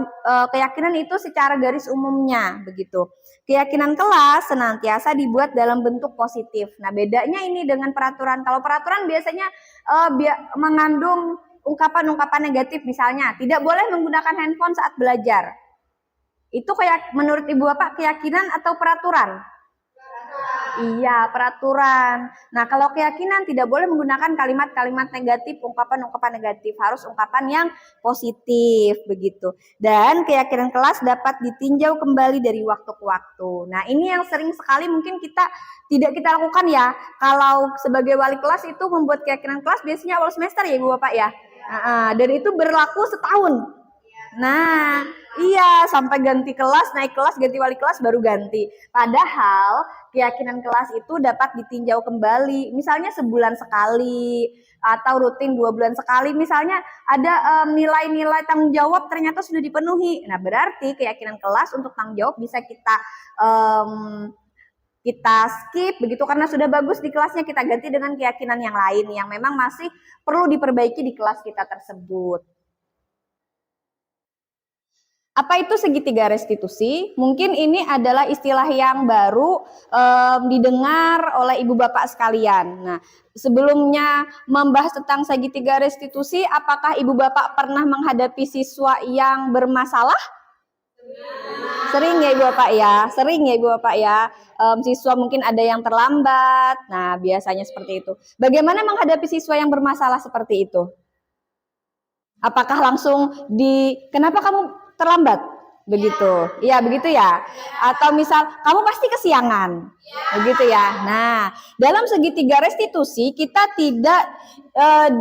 keyakinan itu secara garis umumnya, begitu. Keyakinan kelas senantiasa dibuat dalam bentuk positif. Nah, bedanya ini dengan peraturan. Kalau peraturan biasanya mengandung ungkapan-ungkapan negatif, misalnya tidak boleh menggunakan handphone saat belajar. Itu kayak menurut Ibu Bapak keyakinan atau peraturan? Iya, peraturan. Nah, kalau keyakinan tidak boleh menggunakan kalimat-kalimat negatif, ungkapan-ungkapan negatif, harus ungkapan yang positif, begitu. Dan keyakinan kelas dapat ditinjau kembali dari waktu ke waktu. Nah, ini yang sering sekali mungkin tidak kita lakukan ya. Kalau sebagai wali kelas itu membuat keyakinan kelas biasanya awal semester ya Ibu Bapak ya. Dan itu berlaku setahun. Nah, iya, sampai ganti kelas, naik kelas, ganti wali kelas, baru ganti. Padahal keyakinan kelas itu dapat ditinjau kembali, misalnya sebulan sekali, atau rutin 2 bulan sekali. Misalnya ada nilai-nilai tanggung jawab ternyata sudah dipenuhi. Nah, berarti keyakinan kelas untuk tanggung jawab bisa kita skip, begitu, karena sudah bagus di kelasnya, kita ganti dengan keyakinan yang lain yang memang masih perlu diperbaiki di kelas kita tersebut. Apa itu segitiga restitusi? Mungkin ini adalah istilah yang baru didengar oleh Ibu Bapak sekalian. Nah, sebelumnya membahas tentang segitiga restitusi, apakah Ibu Bapak pernah menghadapi siswa yang bermasalah? Sering ya Ibu Bapak ya, sering ya Ibu Bapak ya. Siswa mungkin ada yang terlambat. Nah, biasanya seperti itu. Bagaimana menghadapi siswa yang bermasalah seperti itu? Apakah langsung kenapa kamu terlambat? Begitu. Iya, begitu ya. Atau misal kamu pasti kesiangan. Begitu ya. Nah, dalam segitiga restitusi kita tidak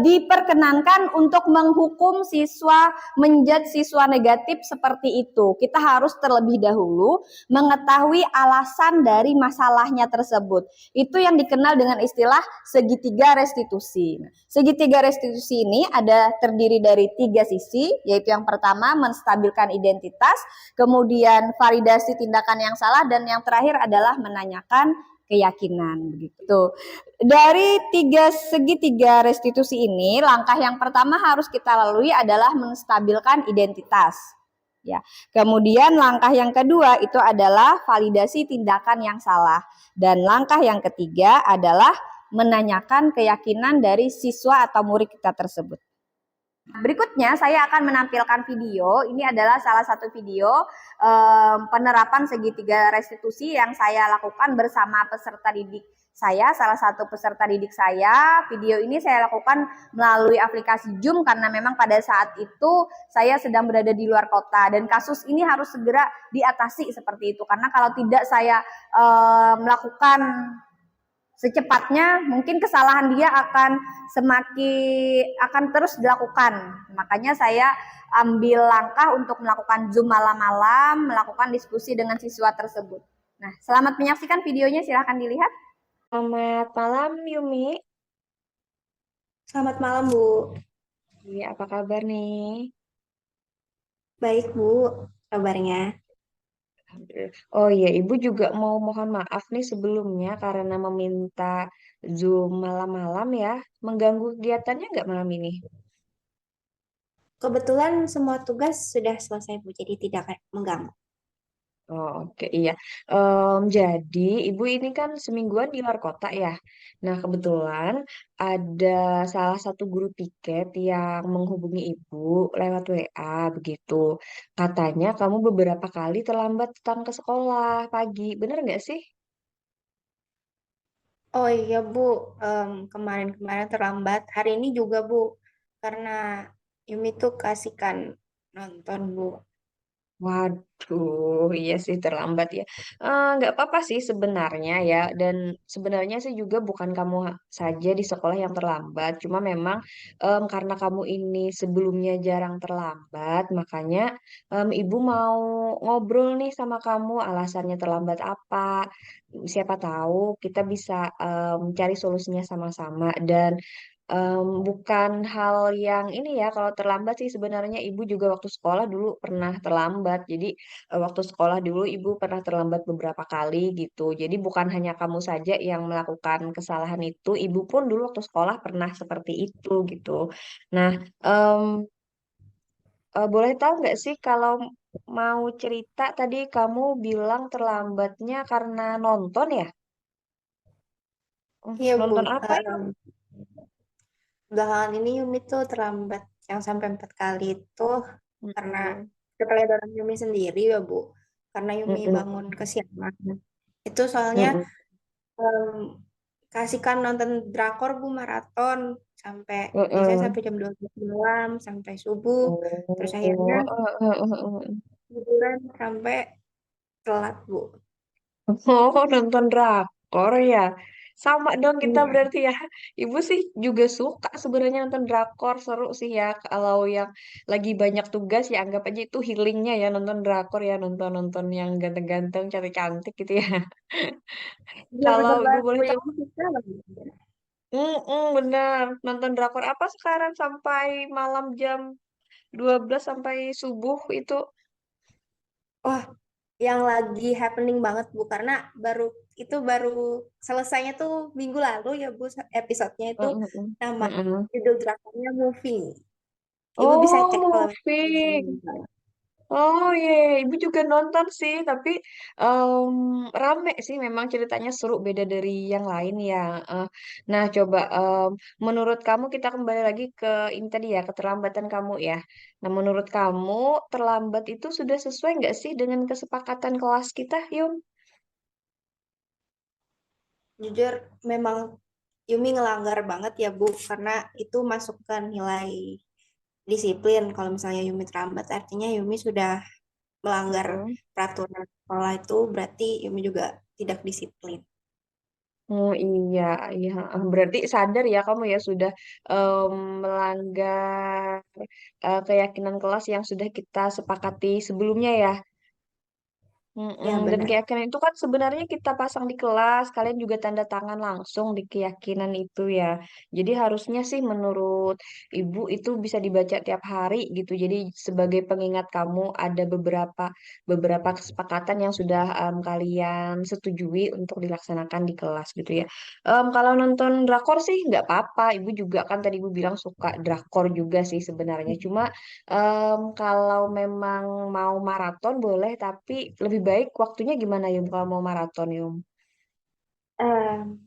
diperkenankan untuk menghukum siswa, menjudge siswa negatif seperti itu. Kita harus terlebih dahulu mengetahui alasan dari masalahnya tersebut. Itu yang dikenal dengan istilah segitiga restitusi. Segitiga restitusi ini terdiri dari 3 sisi, yaitu yang pertama menstabilkan identitas, kemudian validasi tindakan yang salah, dan yang terakhir adalah menanyakan keyakinan. Begitu. Dari segitiga restitusi ini, langkah yang pertama harus kita lalui adalah menstabilkan identitas. Ya. Kemudian langkah yang kedua itu adalah validasi tindakan yang salah, dan langkah yang ketiga adalah menanyakan keyakinan dari siswa atau murid kita tersebut. Berikutnya saya akan menampilkan video. Ini adalah salah satu video penerapan segitiga restitusi yang saya lakukan bersama peserta didik saya, salah satu peserta didik saya. Video ini saya lakukan melalui aplikasi Zoom karena memang pada saat itu saya sedang berada di luar kota dan kasus ini harus segera diatasi seperti itu. Karena kalau tidak saya melakukan secepatnya, mungkin kesalahan dia akan terus dilakukan. Makanya saya ambil langkah untuk melakukan Zoom malam-malam, melakukan diskusi dengan siswa tersebut. Nah, selamat menyaksikan videonya, silahkan dilihat.
Selamat malam Yumi.
Selamat malam, Bu.
Iya, apa kabar nih?
Baik, Bu. Kabarnya.
Alhamdulillah. Oh iya, Ibu juga mau mohon maaf nih sebelumnya karena meminta Zoom malam-malam ya. Mengganggu kegiatannya nggak malam ini?
Kebetulan semua tugas sudah selesai, Bu. Jadi tidak mengganggu.
Oh, oke, iya. Jadi Ibu ini kan semingguan di luar kota ya. Nah, kebetulan ada salah satu guru piket yang menghubungi Ibu lewat WA begitu. Katanya kamu beberapa kali terlambat datang ke sekolah pagi. Bener nggak sih?
Oh iya, Bu. Kemarin-kemarin terlambat. Hari ini juga, Bu. Karena Yumi tuh kasihkan nonton, Bu.
Waduh, iya sih terlambat ya. Nggak apa-apa sih sebenarnya ya. Dan sebenarnya sih juga bukan kamu saja di sekolah yang terlambat. Cuma memang karena kamu ini sebelumnya jarang terlambat, makanya ibu mau ngobrol nih sama kamu alasannya terlambat apa. Siapa tahu kita bisa cari solusinya sama-sama. Dan bukan hal yang ini ya, kalau terlambat sih sebenarnya ibu juga waktu sekolah dulu pernah terlambat. Jadi waktu sekolah dulu ibu pernah terlambat beberapa kali gitu. Jadi bukan hanya kamu saja yang melakukan kesalahan itu, ibu pun dulu waktu sekolah pernah seperti itu gitu. Nah, em, boleh tahu nggak sih kalau mau cerita tadi kamu bilang terlambatnya karena nonton ya?
Iya, Bu.
Nonton apa itu?
Belakangan ini Yumi tuh terlambat yang sampai 4 kali itu karena
Mm-mm.
kesadaran Yumi sendiri ya, Bu. Karena Yumi
Mm-mm.
bangun kesiangan. Itu soalnya
Mm-mm.
em, kasihkan nonton drakor, Bu, maraton sampai biasanya
Mm-mm.
sampai jam 12 malam sampai subuh. Terus akhirnya
Oh,
tiduran sampai telat, Bu.
oh, nonton drakor ya. Sama dong kita
Iya.
berarti ya. Ibu sih juga suka sebenarnya nonton drakor, seru sih ya. Kalau yang lagi banyak tugas ya anggap aja itu healingnya ya nonton drakor ya, nonton-nonton yang ganteng-ganteng, cantik-cantik gitu ya.
Iya,
Kalau
bener
Ibu
banget, Bu.
boleh tahu,
Yumi suka banget.
bener. Nonton drakor apa sekarang sampai malam jam 12 sampai subuh itu?
Wah, yang lagi happening banget, Bu, karena baru baru selesainya tuh minggu lalu ya, Bu, episodenya itu
Mm-mm.
nama
Mm-mm.
judul drakornya Moving. Ibu bisa cek
Oh,
kalau
moving. Oh iya, ibu juga nonton sih, tapi rame sih memang ceritanya seru beda dari yang lain ya. Eh, nah, coba menurut kamu kita kembali lagi ke ini tadi ya, keterlambatan kamu ya. Nah, menurut kamu terlambat itu sudah sesuai nggak sih dengan kesepakatan kelas kita, Yum?
jujur memang Yumi ngelanggar banget ya, Bu, karena itu masukkan nilai disiplin. Kalau misalnya Yumi terlambat artinya Yumi sudah melanggar
Mm-mm.
peraturan sekolah itu berarti Yumi juga tidak disiplin.
Oh iya, iya. Berarti sadar ya kamu ya sudah em, melanggar keyakinan kelas yang sudah kita sepakati sebelumnya ya.
Ya
Dan
benar.
keyakinan itu kan sebenarnya kita pasang di kelas, kalian juga tanda tangan langsung di keyakinan itu ya. Jadi harusnya sih menurut ibu itu bisa dibaca tiap hari gitu. Jadi sebagai pengingat kamu ada beberapa beberapa kesepakatan yang sudah kalian setujui untuk dilaksanakan di kelas gitu ya. Kalau nonton drakor sih nggak apa-apa. Ibu juga kan tadi ibu bilang suka drakor juga sih sebenarnya. Cuma kalau memang mau maraton boleh, tapi lebih baik waktunya gimana Yum kalau mau maraton Yum?
Eh,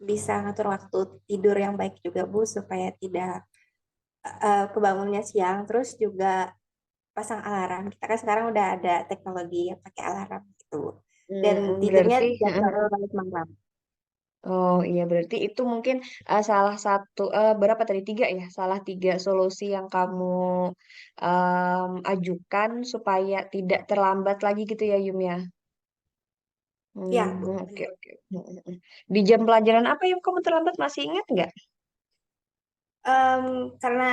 Bisa ngatur waktu tidur yang baik juga Bu supaya tidak kebangunnya siang. Terus juga pasang alarm. Kita kan sekarang udah ada teknologi yang pakai alarm gitu. Dan tidurnya
Berarti,
jangan larut malam.
oh iya berarti itu mungkin salah satu, berapa tadi tiga ya? Salah tiga solusi yang kamu ajukan supaya tidak terlambat lagi gitu ya Yum ya?
Ya Bu,
Oke
benar.
oke. Di jam pelajaran apa Yum kamu terlambat masih ingat nggak?
Em, karena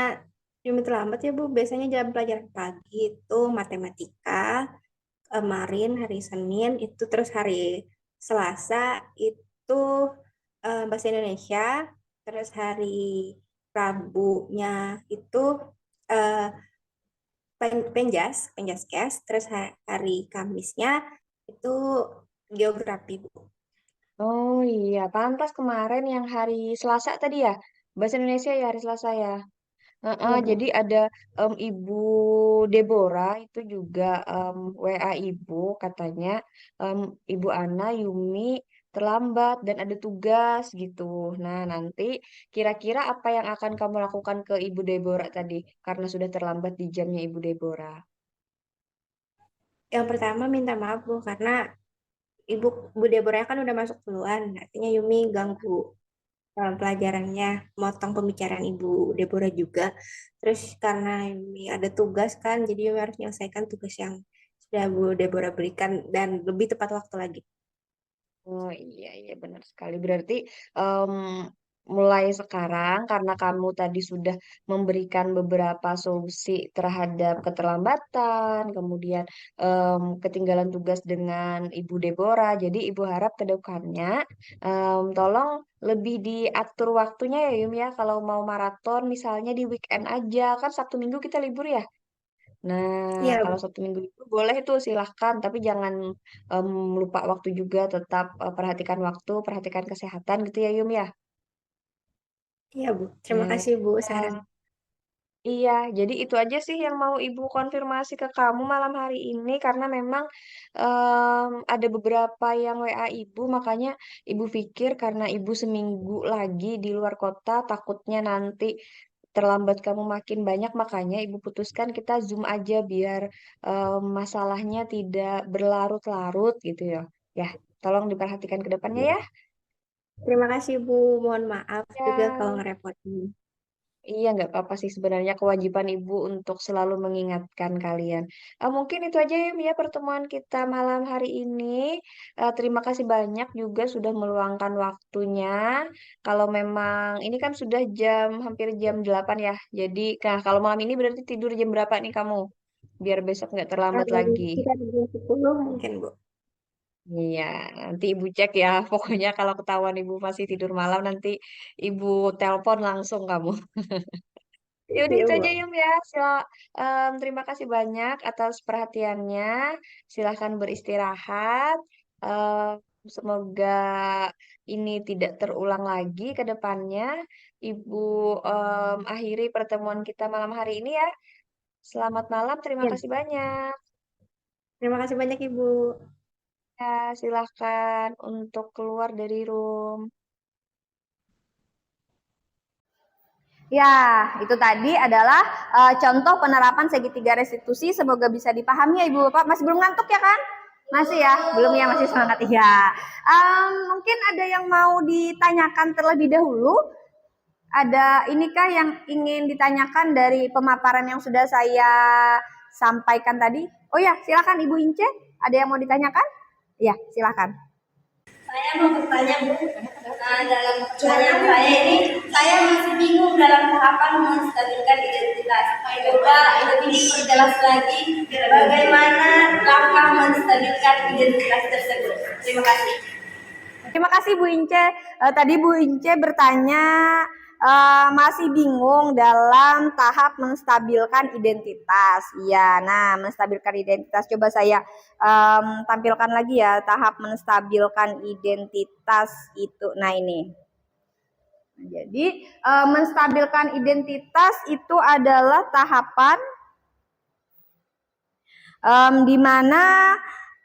Yumi terlambat ya Bu, biasanya jam pelajaran pagi itu matematika, kemarin hari Senin itu, terus hari Selasa itu bahasa Indonesia, terus hari Rabunya itu eh, penjas kes, terus hari Kamisnya itu geografi Bu.
Oh iya, pantas kemarin yang hari Selasa tadi ya, bahasa Indonesia ya hari Selasa ya. Heeh,
Iya
jadi
Bu.
ada Ibu Deborah itu juga WA Ibu katanya em, Ibu Ana Yumi terlambat dan ada tugas gitu. Nah, nanti kira-kira apa yang akan kamu lakukan ke Ibu Deborah tadi karena sudah terlambat di jamnya Ibu Deborah?
Yang pertama minta maaf Bu karena Ibu Bu Deborah kan udah masuk duluan, artinya Yumi ganggu dalam pelajarannya, motong pembicaraan Ibu Deborah juga. Terus karena Yumi ada tugas kan, jadi Yumi harus menyelesaikan tugas yang sudah Bu Deborah berikan dan lebih tepat waktu lagi.
Oh iya iya benar sekali. Berarti em, mulai sekarang karena kamu tadi sudah memberikan beberapa solusi terhadap keterlambatan, kemudian ketinggalan tugas dengan Ibu Deborah. Jadi Ibu harap ke depannya tolong lebih diatur waktunya ya Yum ya. Kalau mau maraton misalnya di weekend aja kan Sabtu Minggu kita libur ya. Nah,
Iya,
kalau
Bu.
Sabtu Minggu itu boleh tuh silahkan, tapi jangan em, lupa waktu juga, tetap perhatikan waktu, perhatikan kesehatan gitu ya Yum ya.
Iya, Bu. Terima
Nah,
kasih, Bu, saran.
eh, iya, jadi itu aja sih yang mau Ibu konfirmasi ke kamu malam hari ini, karena memang ada beberapa yang WA Ibu, makanya Ibu pikir karena Ibu seminggu lagi di luar kota, takutnya nanti terlambat kamu makin banyak, makanya Ibu putuskan kita Zoom aja biar masalahnya tidak berlarut-larut gitu ya. Ya, tolong diperhatikan ke depannya ya.
Terima kasih, Bu. Mohon maaf juga kalau
Ya,
ngerepotin.
iya nggak apa-apa sih sebenarnya kewajiban Ibu untuk selalu mengingatkan kalian. Mungkin itu aja ya pertemuan kita malam hari ini. Terima kasih banyak juga sudah meluangkan waktunya. Kalau memang ini kan sudah hampir jam 8 ya. Jadi nah, kalau malam ini berarti tidur jam berapa nih kamu? Biar besok nggak terlambat lagi.
Kita di jam 10 mungkin, Bu.
Iya, nanti ibu cek ya. Pokoknya kalau ketahuan ibu masih tidur malam, nanti ibu telepon langsung kamu. Ya udah
Iya,
itu
Bu.
aja Yum ya. Terima kasih banyak atas perhatiannya. Silahkan beristirahat. Semoga ini tidak terulang lagi ke depannya. Ibu akhiri pertemuan kita malam hari ini ya. Selamat malam, terima
Iya.
kasih banyak.
Terima kasih banyak, Ibu.
Ya, silahkan untuk keluar dari room.
Ya, itu tadi adalah contoh penerapan segitiga restitusi. Semoga bisa dipahami ya Ibu Bapak. Masih belum ngantuk ya kan? Masih ya? Belum ya, masih semangat ya. Mungkin ada yang mau ditanyakan terlebih dahulu? Ada inikah yang ingin ditanyakan dari pemaparan yang sudah saya sampaikan tadi. Oh ya, silakan Ibu Ince, ada yang mau ditanyakan? Ya, silakan.
Saya mau bertanya Bu, dalam pertanyaan saya ini, saya masih bingung dalam tahapan menstabilkan identitas. Coba lebih diperjelas lagi bagaimana langkah menstabilkan identitas tersebut. Terima kasih.
Terima kasih Bu Ince. Tadi Bu Ince bertanya masih bingung dalam tahap menstabilkan identitas. Iya, nah menstabilkan identitas. Coba saya tampilkan lagi ya tahap menstabilkan identitas itu. Nah ini. Jadi menstabilkan identitas itu adalah tahapan di mana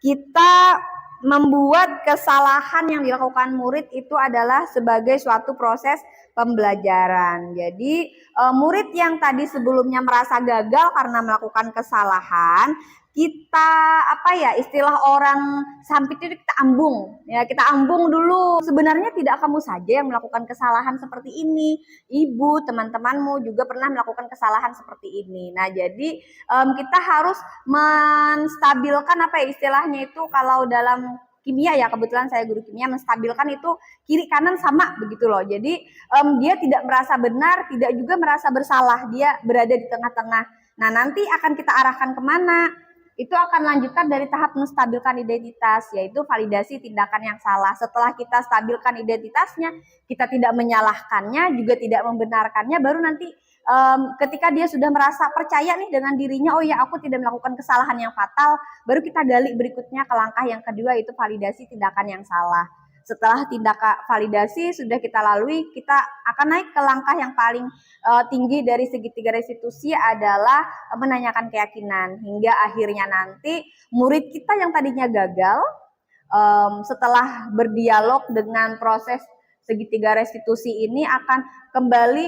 kita membuat kesalahan yang dilakukan murid itu adalah sebagai suatu proses pembelajaran. Jadi murid yang tadi sebelumnya merasa gagal karena melakukan kesalahan, kita istilah orang sampit itu kita ambung ya, kita ambung dulu. Sebenarnya tidak kamu saja yang melakukan kesalahan seperti ini, ibu, teman-temanmu juga pernah melakukan kesalahan seperti ini. Nah jadi kita harus menstabilkan istilahnya itu, kalau dalam kimia ya, kebetulan saya guru kimia, menstabilkan itu kiri kanan sama begitu loh. Jadi dia tidak merasa benar, tidak juga merasa bersalah, dia berada di tengah-tengah. Nah nanti akan kita arahkan kemana? Itu akan lanjutkan dari tahap menstabilkan identitas, yaitu validasi tindakan yang salah. Setelah kita stabilkan identitasnya, kita tidak menyalahkannya, juga tidak membenarkannya, baru nanti ketika dia sudah merasa percaya nih dengan dirinya, oh ya aku tidak melakukan kesalahan yang fatal, baru kita gali berikutnya ke langkah yang kedua, itu validasi tindakan yang salah. Setelah tindakan validasi sudah kita lalui, kita akan naik ke langkah yang paling tinggi dari segitiga restitusi, adalah menanyakan keyakinan. Hingga akhirnya nanti murid kita yang tadinya gagal, setelah berdialog dengan proses segitiga restitusi ini akan kembali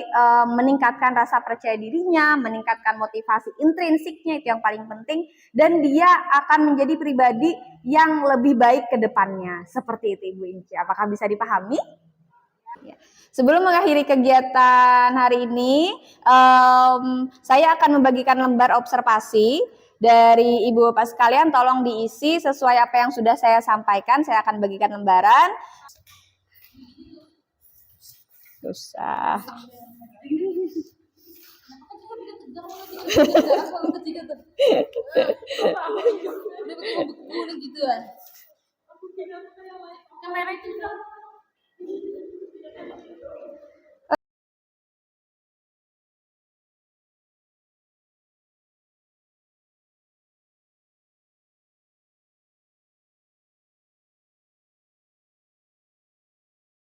meningkatkan rasa percaya dirinya, meningkatkan motivasi intrinsiknya, itu yang paling penting, dan dia akan menjadi pribadi yang lebih baik ke depannya. Seperti itu Ibu Ince. Apakah bisa dipahami? Ya. Sebelum mengakhiri kegiatan hari ini, saya akan membagikan lembar observasi dari Ibu Bapak sekalian. Tolong diisi sesuai apa yang sudah saya sampaikan. Saya akan bagikan lembaran. Susah.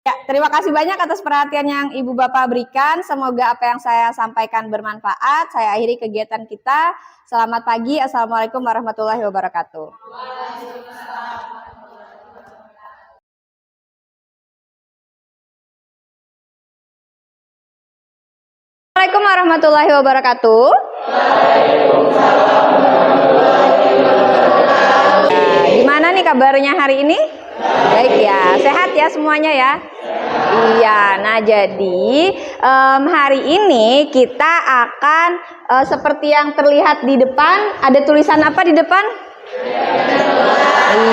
Ya, terima kasih banyak atas perhatian yang Ibu Bapak berikan. Semoga apa yang saya sampaikan bermanfaat. Saya akhiri kegiatan kita. Selamat pagi. Assalamualaikum warahmatullahi wabarakatuh. Assalamualaikum warahmatullahi wabarakatuh. Nah, gimana nih kabarnya hari ini? Baik ya, sehat ya semuanya ya. Iya, nah jadi hari ini kita akan seperti yang terlihat di depan, ada tulisan apa di depan?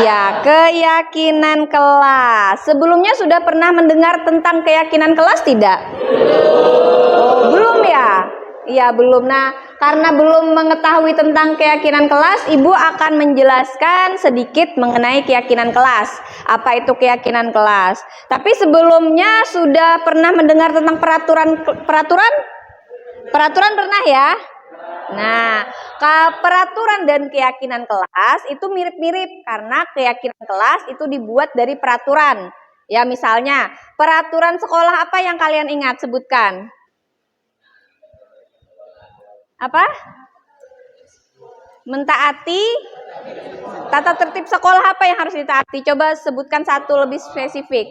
Iya, keyakinan kelas. Sebelumnya sudah pernah mendengar tentang keyakinan kelas tidak? Oh, belum ya? Iya, belum. Nah, karena belum mengetahui tentang keyakinan kelas, Ibu akan menjelaskan sedikit mengenai keyakinan kelas. Apa itu keyakinan kelas? Tapi sebelumnya sudah pernah mendengar tentang peraturan? Peraturan pernah ya? Nah, peraturan dan keyakinan kelas itu mirip-mirip, karena keyakinan kelas itu dibuat dari peraturan. Ya, misalnya, peraturan sekolah apa yang kalian ingat? Sebutkan. Apa? Mentaati tata tertib sekolah apa yang harus ditaati? Coba sebutkan satu lebih spesifik.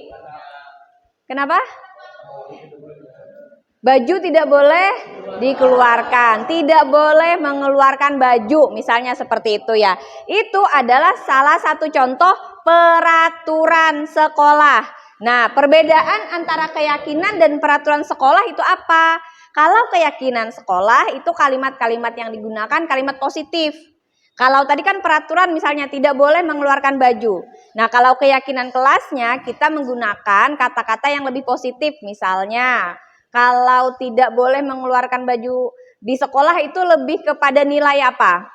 Kenapa? Baju tidak boleh dikeluarkan, tidak boleh mengeluarkan baju, misalnya seperti itu ya. Itu adalah salah satu contoh peraturan sekolah. Nah, perbedaan antara keyakinan dan peraturan sekolah itu apa? Kalau keyakinan sekolah itu kalimat-kalimat yang digunakan kalimat positif. Kalau tadi kan peraturan misalnya tidak boleh mengeluarkan baju. Nah, kalau keyakinan kelasnya kita menggunakan kata-kata yang lebih positif. Misalnya, kalau tidak boleh mengeluarkan baju di sekolah itu lebih kepada nilai apa?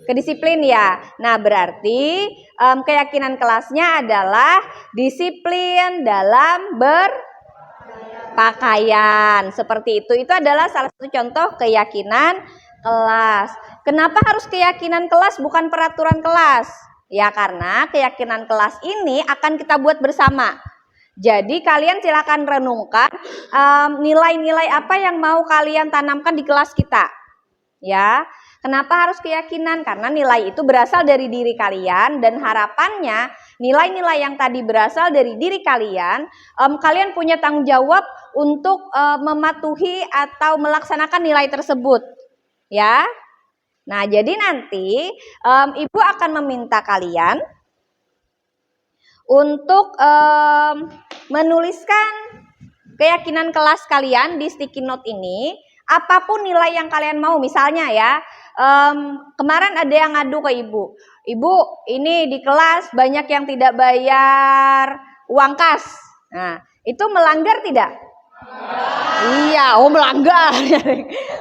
Kedisiplin ya. Nah, berarti keyakinan kelasnya adalah disiplin dalam berpakaian. Seperti itu. Itu adalah salah satu contoh keyakinan kelas. Kenapa harus keyakinan kelas bukan peraturan kelas? Ya, karena keyakinan kelas ini akan kita buat bersama. Jadi kalian silakan renungkan nilai-nilai apa yang mau kalian tanamkan di kelas kita. Ya, kenapa harus keyakinan? Karena nilai itu berasal dari diri kalian dan harapannya nilai-nilai yang tadi berasal dari diri kalian, kalian punya tanggung jawab untuk mematuhi atau melaksanakan nilai tersebut. Ya, nah jadi nanti ibu akan meminta kalian untuk menuliskan keyakinan kelas kalian di sticky note ini, apapun nilai yang kalian mau. Misalnya ya, kemarin ada yang ngadu ke ibu, ini di kelas banyak yang tidak bayar uang kas. Nah, itu melanggar tidak? Iya, melanggar.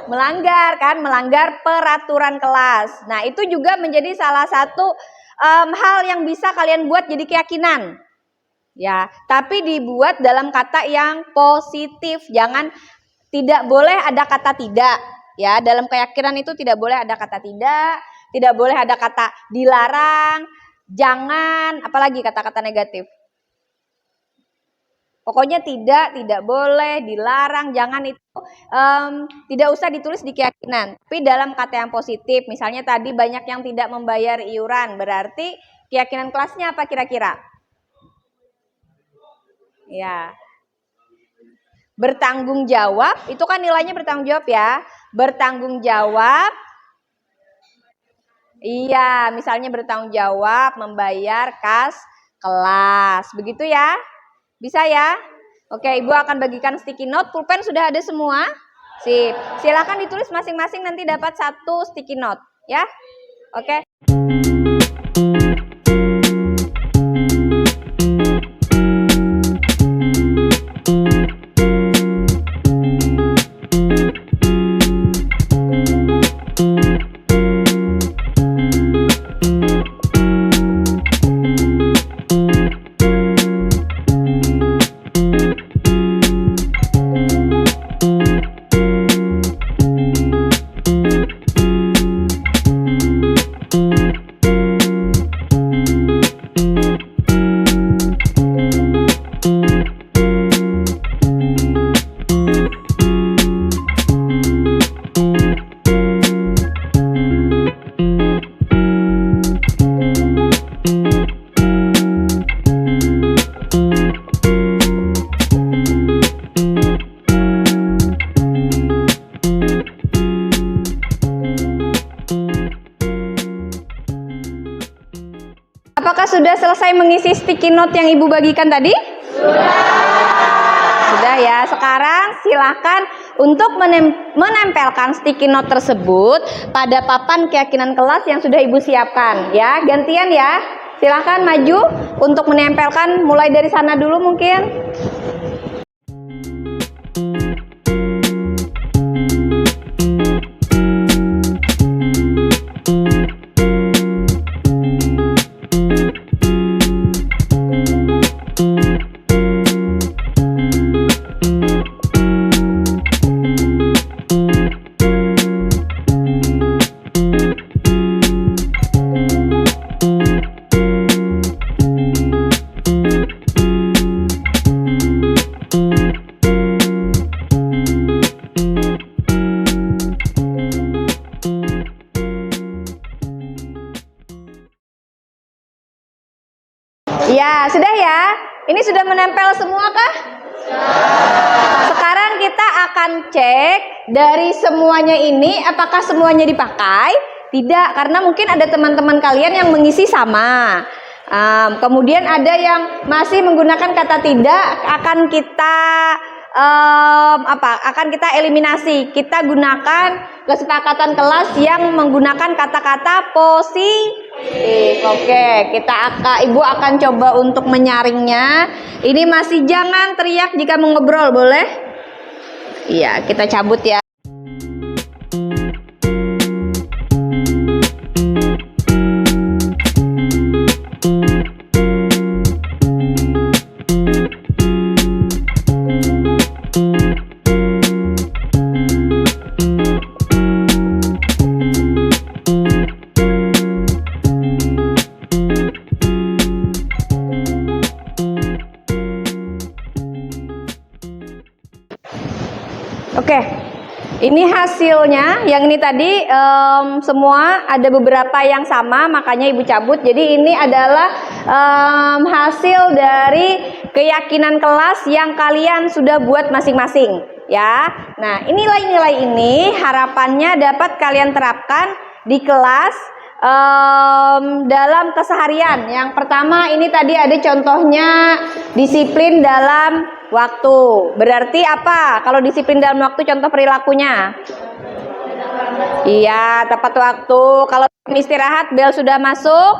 Melanggar kan, melanggar peraturan kelas. Nah, itu juga menjadi salah satu hal yang bisa kalian buat jadi keyakinan. Ya, tapi dibuat dalam kata yang positif. Jangan, tidak boleh ada kata tidak. Ya, dalam keyakinan itu tidak boleh ada kata tidak boleh ada kata dilarang, jangan, apalagi kata-kata negatif. Pokoknya tidak boleh, dilarang, jangan, itu tidak usah ditulis di keyakinan. Tapi dalam kata yang positif, misalnya tadi banyak yang tidak membayar iuran, berarti keyakinan kelasnya apa kira-kira? Ya, bertanggung jawab, itu kan nilainya bertanggung jawab ya. Bertanggung jawab, iya, misalnya bertanggung jawab membayar kas kelas, begitu ya. Bisa ya? Oke, ibu akan bagikan sticky note. Pulpen sudah ada semua? Sip. Silakan ditulis masing-masing, nanti dapat 1 sticky note ya. Oke. Apakah sudah selesai mengisi sticky note yang ibu bagikan tadi? Sudah ya. Sekarang silakan untuk menempelkan sticky note tersebut pada papan keyakinan kelas yang sudah ibu siapkan ya. Gantian ya. Silakan maju untuk menempelkan, mulai dari sana dulu mungkin. Ya, sudah ya. Ini sudah menempel semua kah? Sekarang kita akan cek dari semuanya ini apakah semuanya dipakai? Tidak, karena mungkin ada teman-teman kalian yang mengisi sama. Kemudian ada yang masih menggunakan kata tidak, akan kita akan kita eliminasi. Kita gunakan kesepakatan kelas yang menggunakan kata-kata positif. Oke, Ibu akan coba untuk menyaringnya. Ini masih jangan teriak jika mengobrol, boleh? Iya, kita cabut ya. Oke, ini hasilnya. Yang ini tadi semua ada beberapa yang sama, makanya Ibu cabut. Jadi ini adalah hasil dari keyakinan kelas yang kalian sudah buat masing-masing, ya. Nah, nilai-nilai ini harapannya dapat kalian terapkan di kelas dalam keseharian. Yang pertama ini tadi ada contohnya disiplin dalam waktu. Berarti apa? Kalau disiplin dalam waktu contoh perilakunya? Iya, tepat waktu. Kalau istirahat bel sudah masuk?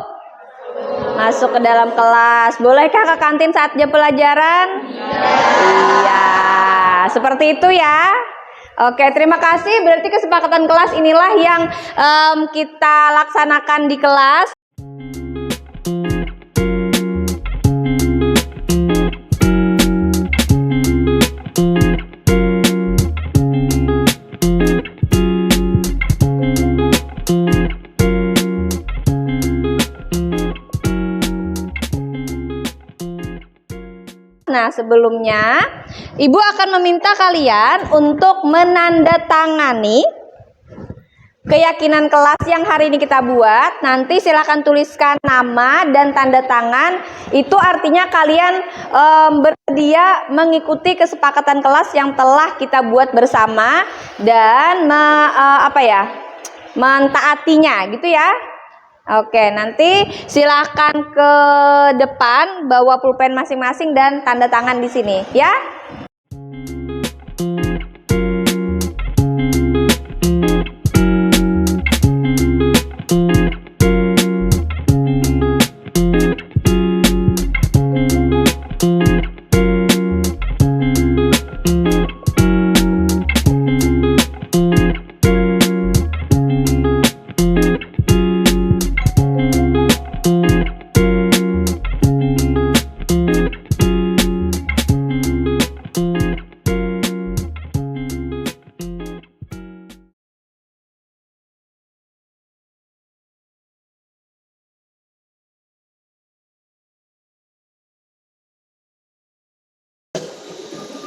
Masuk ke dalam kelas. Bolehkah ke kantin saat jam pelajaran? Iya, seperti itu ya. Oke, terima kasih. Berarti kesepakatan kelas inilah yang kita laksanakan di kelas. Nah, sebelumnya Ibu akan meminta kalian untuk menandatangani keyakinan kelas yang hari ini kita buat. Nanti silakan tuliskan nama dan tanda tangan. Itu artinya kalian bersedia mengikuti kesepakatan kelas yang telah kita buat bersama dan mentaatinya, gitu ya. Oke, nanti silahkan ke depan bawa pulpen masing-masing dan tanda tangan di sini, ya.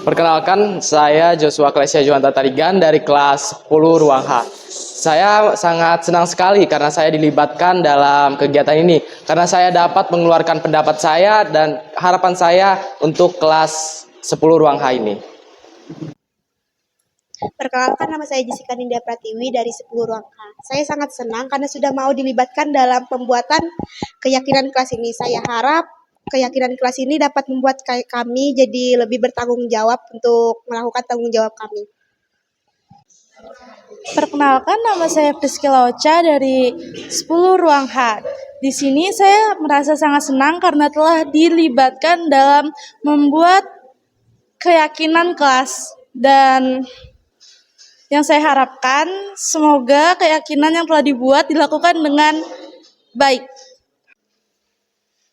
Perkenalkan, saya Joshua Klesia Juwanta Tarigan dari kelas 10 Ruang H. Saya sangat senang sekali karena saya dilibatkan dalam kegiatan ini. Karena saya dapat mengeluarkan pendapat saya dan harapan saya untuk kelas 10 Ruang H ini.
Perkenalkan, nama saya Jessica Nindia Pratiwi dari 10 Ruang H. Saya sangat senang karena sudah mau dilibatkan dalam pembuatan keyakinan kelas ini. Saya harap keyakinan kelas ini dapat membuat kami jadi lebih bertanggung jawab untuk melakukan tanggung jawab kami.
Perkenalkan, nama saya Priscilla Ocha dari 10 Ruang H. Di sini saya merasa sangat senang karena telah dilibatkan dalam membuat keyakinan kelas. Dan yang saya harapkan, semoga keyakinan yang telah dibuat dilakukan dengan baik.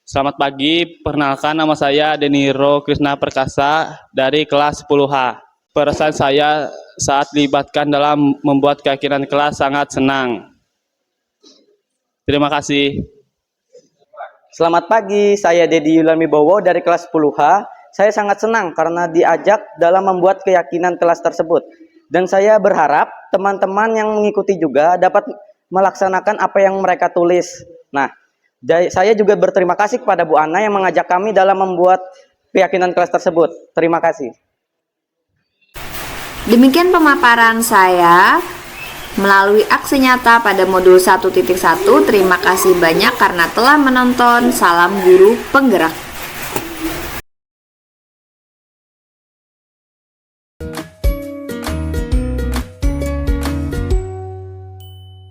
Selamat pagi, perkenalkan nama saya Deniro Krishna Perkasa dari kelas 10H. Perasaan saya saat dilibatkan dalam membuat keyakinan kelas sangat senang. Terima kasih.
Selamat pagi, saya Dedi Yulami Bowo dari kelas 10H. Saya sangat senang karena diajak dalam membuat keyakinan kelas tersebut. Dan saya berharap teman-teman yang mengikuti juga dapat melaksanakan apa yang mereka tulis. Nah, saya juga berterima kasih kepada Bu Ana yang mengajak kami dalam membuat keyakinan kelas tersebut. Terima kasih.
Demikian pemaparan saya melalui aksi nyata pada modul 1.1. Terima kasih banyak karena telah menonton. Salam guru penggerak.